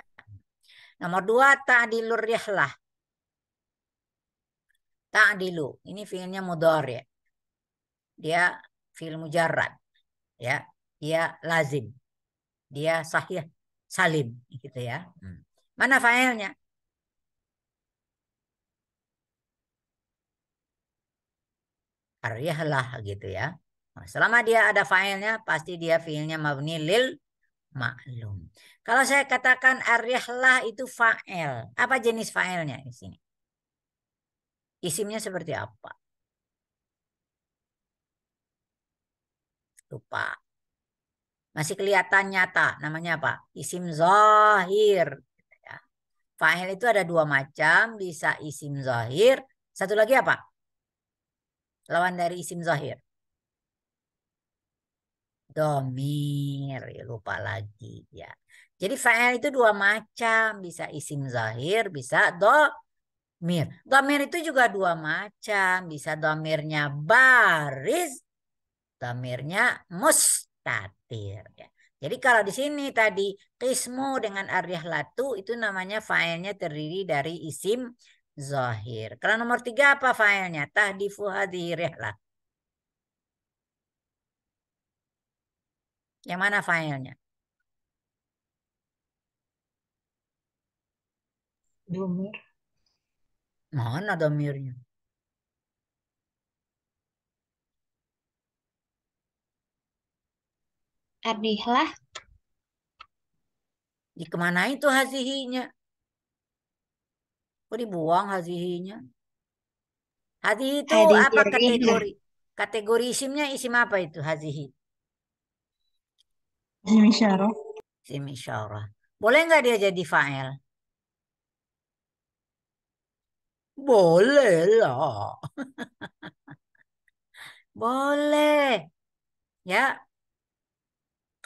Speaker 1: Nomor 2 ta'dilur rihlah. Ta'dilu, ini fi'ilnya mudhari'. Dia fi'il mujarrad ya. Dia lazim. Dia sahih salim gitu ya. Mana fa'ilnya? Arihlah gitu ya. Nah, selama dia ada fa'ilnya pasti dia fi'ilnya mabni lil ma'lum. Kalau saya katakan arihlah itu fa'il, apa jenis fa'ilnya di sini? Isimnya seperti apa? Lupa. Masih kelihatan nyata. Namanya apa? Isim zahir. Ya. Fa'il itu ada 2 macam. Bisa isim zahir. Satu lagi apa? Lawan dari isim zahir. Domir. Ya, lupa lagi. Ya. Jadi fa'il itu 2 macam. Bisa isim zahir. Bisa domir. Domir itu juga 2 macam. Bisa domirnya baris. Domirnya mustatir ya. Jadi kalau di sini tadi qismu dengan latu itu namanya fa'ilnya terdiri dari isim zahir. Kalau nomor 3 apa fa'ilnya? Tahdifu hadhihi rihlah. Yang mana fa'ilnya?
Speaker 2: Domir.
Speaker 1: Mana domirnya?
Speaker 5: Arihlah.
Speaker 1: Di kemana itu hazihinya? Kok dibuang hazihinya? Hazihi itu apa
Speaker 5: Hadhihi
Speaker 1: kategori? Kategori isimnya isim apa itu hazihi?
Speaker 2: Isim isyarah.
Speaker 1: Isim isyarah. Boleh nggak dia jadi fa'il? Boleh lah. Boleh. Ya.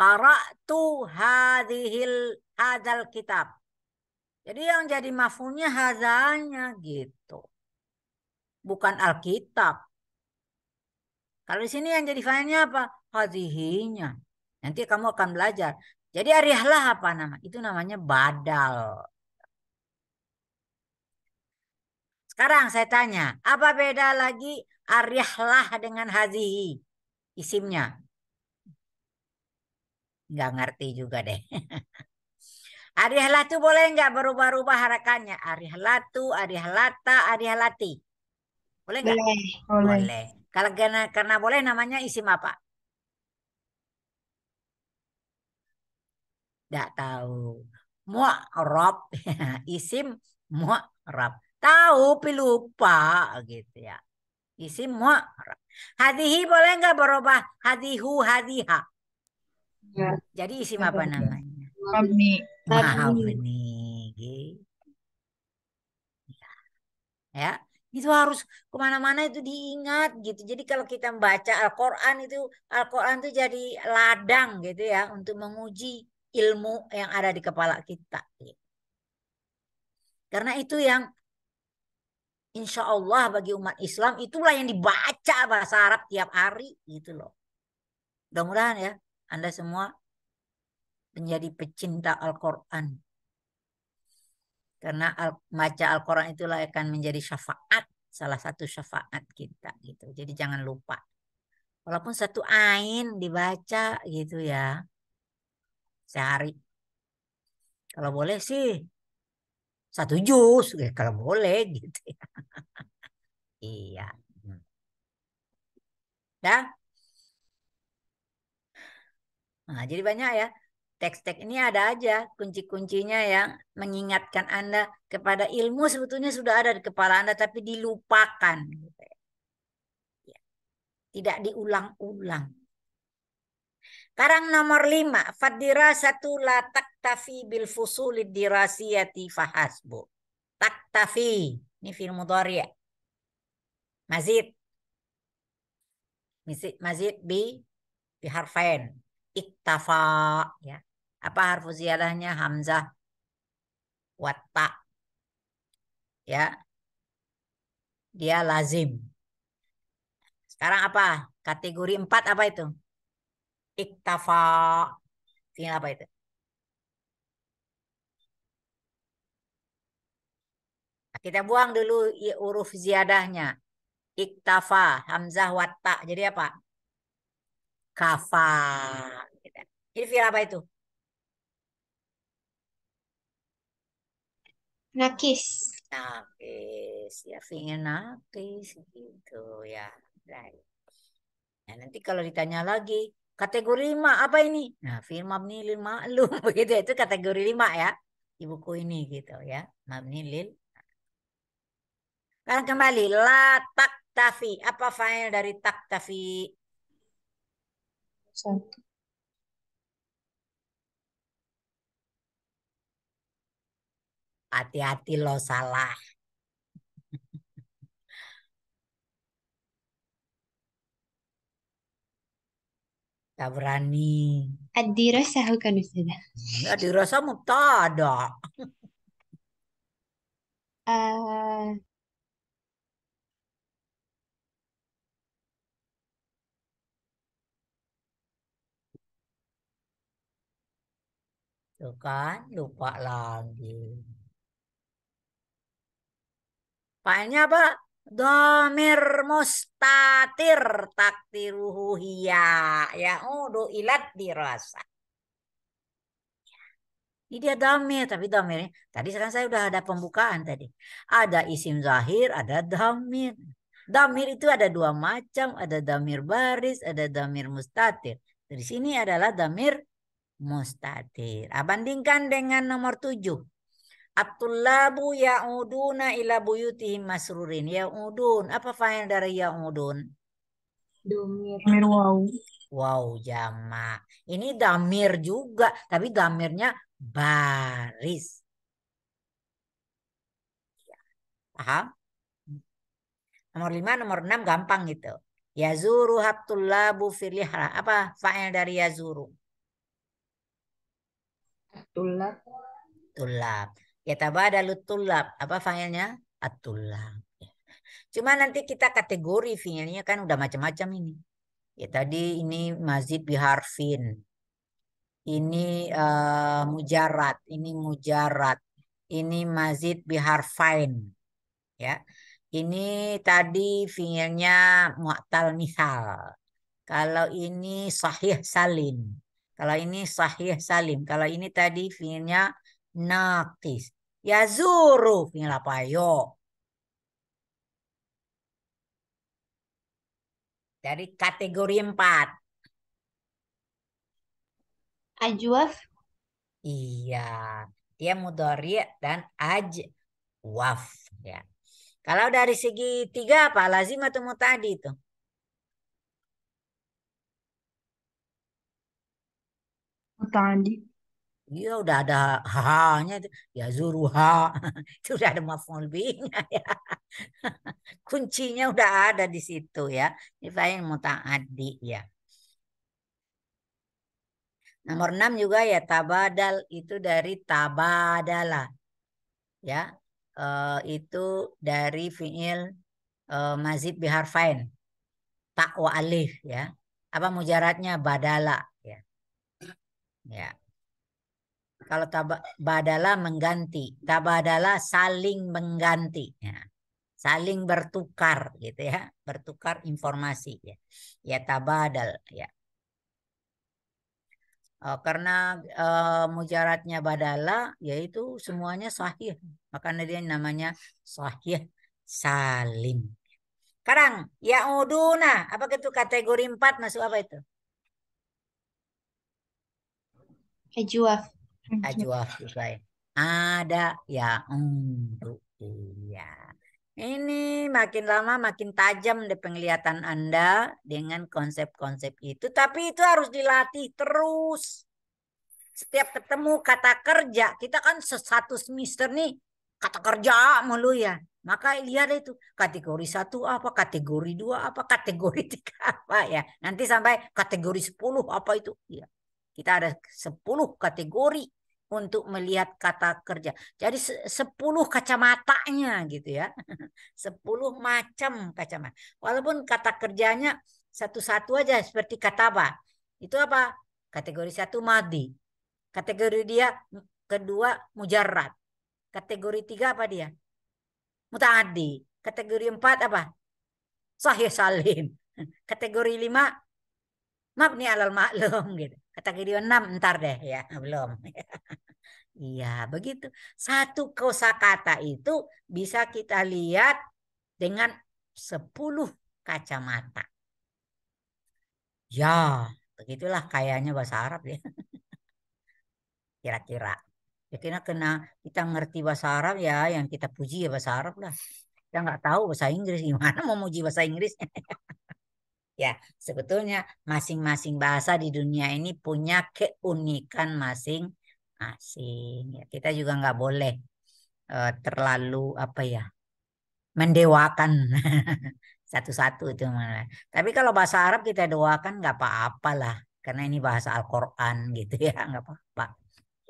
Speaker 1: Qara'tu hadal kitab. Jadi yang jadi maf'ulnya hadanya gitu. Bukan alkitab. Kalau di sini yang jadi fa'ilnya apa? Hadhihinya. Nanti kamu akan belajar. Jadi arihlah apa nama? Itu namanya badal. Sekarang saya tanya, apa beda lagi arihlah dengan hadhihi? Isimnya. Nggak ngerti juga deh. Arihlatu boleh nggak berubah-ubah harakannya? Arihlatu, arihlata, arihlati. Boleh nggak?
Speaker 5: Boleh.
Speaker 2: Boleh.
Speaker 1: Boleh. Kalau karena boleh namanya isim apa? Nggak tahu. Mu'rab. Isim mu'rab. Tahu, tapi lupa gitu ya. Isim mu'rab. Hadihi boleh nggak berubah? Hadihu, hadiha.
Speaker 2: Ya.
Speaker 1: Jadi isim apa namanya?
Speaker 2: Mabni.
Speaker 1: Mabni. Gitu. Ya, itu harus kemana-mana itu diingat gitu. Jadi kalau kita membaca Al-Quran itu jadi ladang gitu ya untuk menguji ilmu yang ada di kepala kita. Gitu. Karena itu yang insya Allah bagi umat Islam itulah yang dibaca bahasa Arab tiap hari gitu loh. Mudah-mudahan ya Anda semua menjadi pecinta Al-Quran. Karena baca Al-Quran itulah akan menjadi syafaat, salah satu syafaat kita gitu. Jadi jangan lupa. Walaupun satu ain dibaca gitu ya. Sehari. Kalau boleh sih satu juz. Kalau boleh gitu ya. Iya. Dah. Nah, jadi banyak ya. Teks-teks ini ada aja kunci-kuncinya yang mengingatkan Anda kepada ilmu sebetulnya sudah ada di kepala Anda tapi dilupakan. Gitu ya. Tidak diulang-ulang. Sekarang nomor 5. Fadirasatu la taktafi bil fusulid dirasiyati fahasbu. Taktafi. Ini fi'il mudhari ya. Mazid. Mazid bi harfain. Iktafa ya. Apa harfu ziyadahnya? Hamzah watta ya. Dia lazim. Sekarang apa? Kategori 4 apa itu? Iktafa. Fi'il apa itu? Nah, kita buang dulu huruf ziyadahnya. Iktafa, hamzah watta. Jadi apa? Kafa. Ini fi'il apa itu?
Speaker 5: Nakis.
Speaker 1: Nakis. Ya fi'il nakis gitu ya. Baik. Nah, nanti kalau ditanya lagi, kategori 5 apa ini? Nah, fi'il mabni lil ma'lum begitu. Itu kategori 5 ya. Di buku ini gitu ya. Mabni lil. Sekarang kembali. La taktafi. Apa fa'il dari taktafi?
Speaker 2: Satu.
Speaker 1: Hati-hati lo salah. Tak berani.
Speaker 5: Ad-dirasah kan Ustazah.
Speaker 1: Nggak dirasa mubtada.
Speaker 5: Ah,
Speaker 1: Tuh kan, lupa lagi. Fa'ilnya apa? Domir mustatir takdiruhu hiya. Ya udu ilat dirasa. Ini dia damir, tapi damirnya tadi sekarang saya udah ada pembukaan tadi. Ada isim zahir, ada damir. Damir itu ada dua macam, ada damir baris, ada damir mustatir. Dari sini adalah damir mustatir. Bandingkan dengan nomor 7. At-tullabu ya'uduna ila buyutihim masrurin. Ya'udun. Apa fa'il dari ya'udun?
Speaker 5: domir.
Speaker 2: Amir wow.
Speaker 1: Wow, jamak. Ini damir juga, tapi damirnya baris. Paham? Nomor 5, nomor 6 gampang gitu. Yazuru habtullabu filihra. Apa fa'il dari yazuru?
Speaker 5: Tulab.
Speaker 1: Tulab. Yatabadalu tulab. Apa fa'ilnya? At-tulab. Cuma nanti kita kategori fi'ilnya kan udah macam-macam ini. Ya tadi ini mazid biharfin. Ini mujarad. Ini mujarad. Ini mazid biharfain. Ya. Ini tadi fi'ilnya mu'tal misal. Kalau ini sahih salim. Kalau ini sahih salim. Kalau ini tadi fi'ilnya naqis. Yazuru fi'il apa? Yo. Dari kategori 4.
Speaker 5: Ajwaf.
Speaker 1: Iya. Dia mudhari dan ajwaf. Ya. Kalau dari segi 3 apa? Lazim atau mutadi itu?
Speaker 2: Tadi.
Speaker 1: Iya udah ada ha-nya itu. Ya zuruha. Itu udah ada maf'ul bihnya ya. Kuncinya udah ada di situ ya. Ini fa'il muta'addi ya. Nomor 6 juga ya tabadal itu dari tabadala. Ya. Itu dari fi'il mazid biharfain. Tak wa alif ya. Apa mujaratnya badala ya. Ya. Kalau badala mengganti, tabadala saling mengganti. Ya. saling bertukar gitu ya, bertukar informasi ya. Ya tabadal ya. Karena mujaradnya badala yaitu semuanya sahih. Makanya dia namanya sahih salim. Sekarang yauduna, apa itu kategori 4 masuk apa itu?
Speaker 5: Ajwaf.
Speaker 1: Ajwaf juga ya. Ada ya untuk iya. Ini makin lama makin tajam deh penglihatan Anda dengan konsep-konsep itu. Tapi itu harus dilatih terus. Setiap ketemu kata kerja, kita kan satu semester nih kata kerja mulu ya. Maka lihat itu kategori 1 apa, kategori 2 apa, kategori 3 apa ya. Nanti sampai kategori 10 apa itu. Ya. Kita ada 10 kategori untuk melihat kata kerja. Jadi 10 kacamatanya gitu ya. 10 macam kacamata. Walaupun kata kerjanya satu-satu aja seperti kata apa. Itu apa? Kategori 1 madi. Kategori dia kedua mujarrad. Kategori 3 apa dia? Mutaaddi. Kategori 4 apa? Sahih salim. Kategori 5 mabni alal maklum gitu. Kategori 6 ntar deh ya, belum. Iya, begitu. Satu kosakata itu bisa kita lihat dengan 10 kacamata. Ya, begitulah kayaknya bahasa Arab ya. Kira-kira. Ya kena kita ngerti bahasa Arab ya, yang kita puji ya bahasa Arab lah. Kita nggak tahu bahasa Inggris gimana mau muji bahasa Inggris. Ya, sebetulnya masing-masing bahasa di dunia ini punya keunikan masing-masing. Ya, kita juga nggak boleh terlalu apa ya mendewakan satu-satu itu malah. Tapi kalau bahasa Arab kita doakan nggak apa-apa lah, karena ini bahasa Al-Quran gitu ya, nggak apa-apa.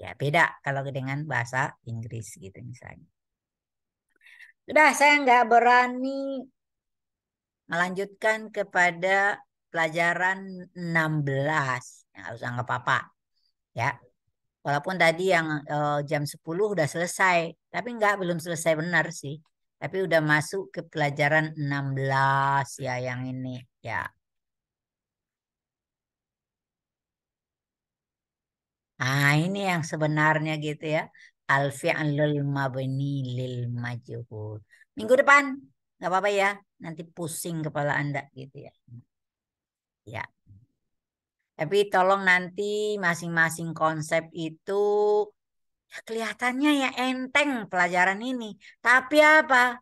Speaker 1: Ya beda kalau dengan bahasa Inggris gitu misalnya. Sudah, saya nggak berani melanjutkan kepada pelajaran 16. Nggak usah nggak apa-apa. Ya, walaupun tadi yang jam 10 udah selesai. Tapi belum selesai benar sih. Tapi udah masuk ke pelajaran 16 ya yang ini. Ya, nah ini yang sebenarnya gitu ya. Al-fi'lul mabni lil majhul. Minggu depan nggak apa-apa ya. Nanti pusing kepala Anda gitu ya. Ya. Tapi tolong nanti masing-masing konsep itu ya kelihatannya ya enteng pelajaran ini. Tapi apa?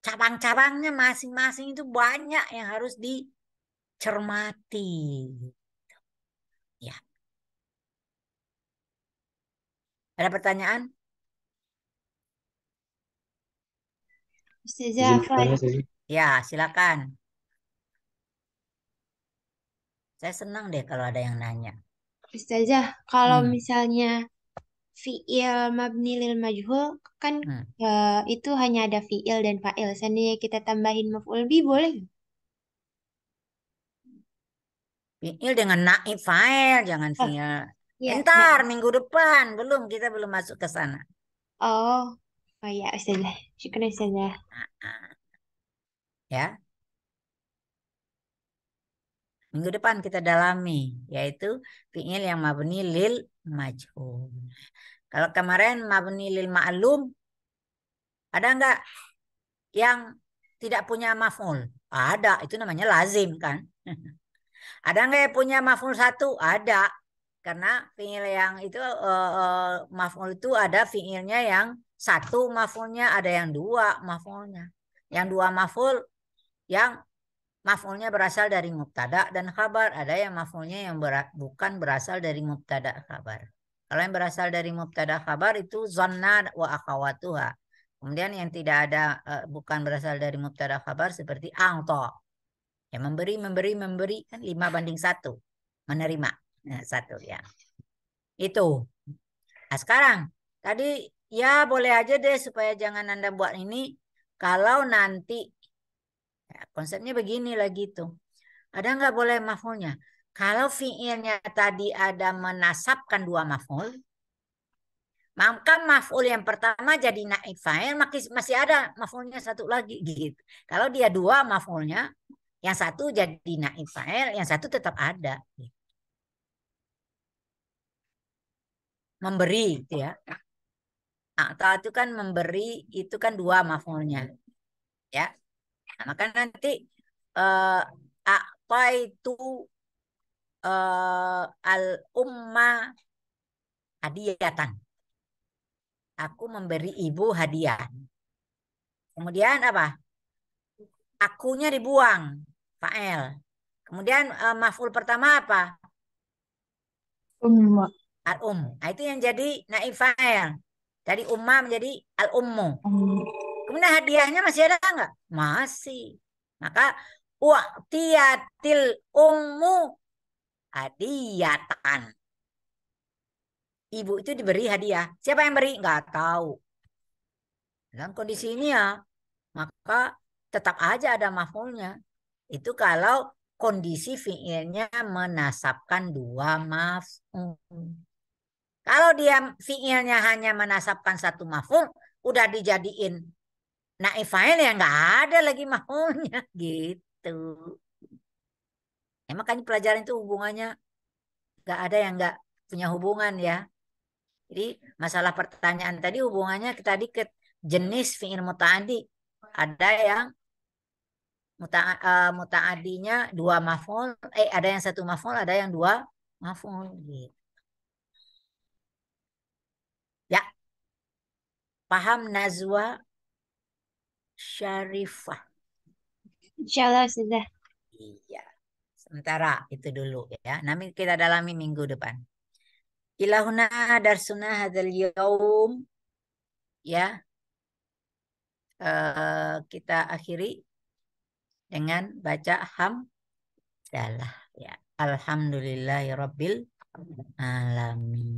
Speaker 1: Cabang-cabangnya masing-masing itu banyak yang harus dicermati. Ya. Ada pertanyaan?
Speaker 5: Ustazah Afwan.
Speaker 1: Ya, silakan. Saya senang deh kalau ada yang nanya.
Speaker 5: Ustazah, kalau
Speaker 1: Hmm.
Speaker 5: misalnya fi'il mabni lil majhul kan
Speaker 1: Hmm.
Speaker 5: itu hanya ada fi'il dan fa'il. Seandainya kita tambahin maf'ul bi boleh nggak?
Speaker 1: Fi'il dengan naib fa'il, jangan
Speaker 5: Oh,
Speaker 1: fi'il.
Speaker 5: iya.
Speaker 1: Entar minggu depan, kita belum masuk ke sana.
Speaker 5: Oh, oh ya Ustazah. Syukur Ustazah.
Speaker 1: Ya, minggu depan kita dalami, yaitu fi'il yang mabni lil majhul. Kalau kemarin mabni lil ma'lum, ada nggak yang tidak punya maf'ul? Ada, itu namanya lazim kan. Ada nggak yang punya maf'ul 1? Ada. Karena fi'il yang itu maf'ul itu ada fi'ilnya yang 1 maf'ulnya, ada yang 2 maf'ulnya. Yang 2 maf'ul yang maf'ulnya berasal dari mubtada dan khabar. Ada yang maf'ulnya yang bukan berasal dari mubtada khabar. Kalau yang berasal dari mubtada khabar itu zanna wa akhawatuha. Kemudian yang tidak ada bukan berasal dari mubtada khabar seperti angto. Ya memberi kan 5:1. Menerima. Nah, 1 ya. Itu. Nah, sekarang tadi ya boleh aja deh supaya jangan Anda buat ini kalau nanti ya, konsepnya begini lagi tuh. Ada nggak boleh maf'ulnya? Kalau fi'ilnya tadi ada menasabkan 2 maf'ul, Maka maf'ul yang pertama jadi naib fa'il, masih ada maf'ulnya satu lagi gitu. Kalau dia dua maf'ulnya, yang satu jadi naib fa'il, yang satu tetap ada. Memberi gitu ya. A'ta itu kan memberi, itu kan dua maf'ulnya. Ya. Nah, maka nanti a'ta itu al-umma hadiatan. Aku memberi ibu hadiah. Kemudian apa? Akunya dibuang, fa'il. Kemudian maf'ul pertama apa?
Speaker 2: أم
Speaker 1: Al-um. Nah, itu yang jadi naib fa'il. Dari umma menjadi al-ummu.
Speaker 2: أم
Speaker 1: Kemudian hadiahnya masih ada nggak? Masih. Maka wa'tiyatil ummu hadiyatan. Ibu itu diberi hadiah. Siapa yang beri? Nggak tahu. Dalam kondisi ini ya, maka tetap aja ada maf'ulnya. Itu kalau kondisi fi'ilnya menasabkan dua maf'ul. Kalau dia fi'ilnya hanya menasabkan satu maf'ul, udah dijadiin naib fa'il ya nggak ada lagi maf'ulnya gitu. Makanya pelajaran itu hubungannya nggak ada yang nggak punya hubungan ya. Jadi masalah pertanyaan tadi hubungannya tadi ke jenis fi'il muta'addi. Ada yang muta'addinya dua maf'ul, ada yang satu maf'ul, ada yang dua maf'ul gitu. Ya. Paham Nazwa Syarifah?
Speaker 5: Insyaallah sudah.
Speaker 1: Iya. Sementara itu dulu ya. Nanti kita dalami minggu depan. Ilahuna darsuna hadzal yaum. Ya. Kita akhiri dengan baca hamdalah ya. Alhamdulillahirabbil alamin.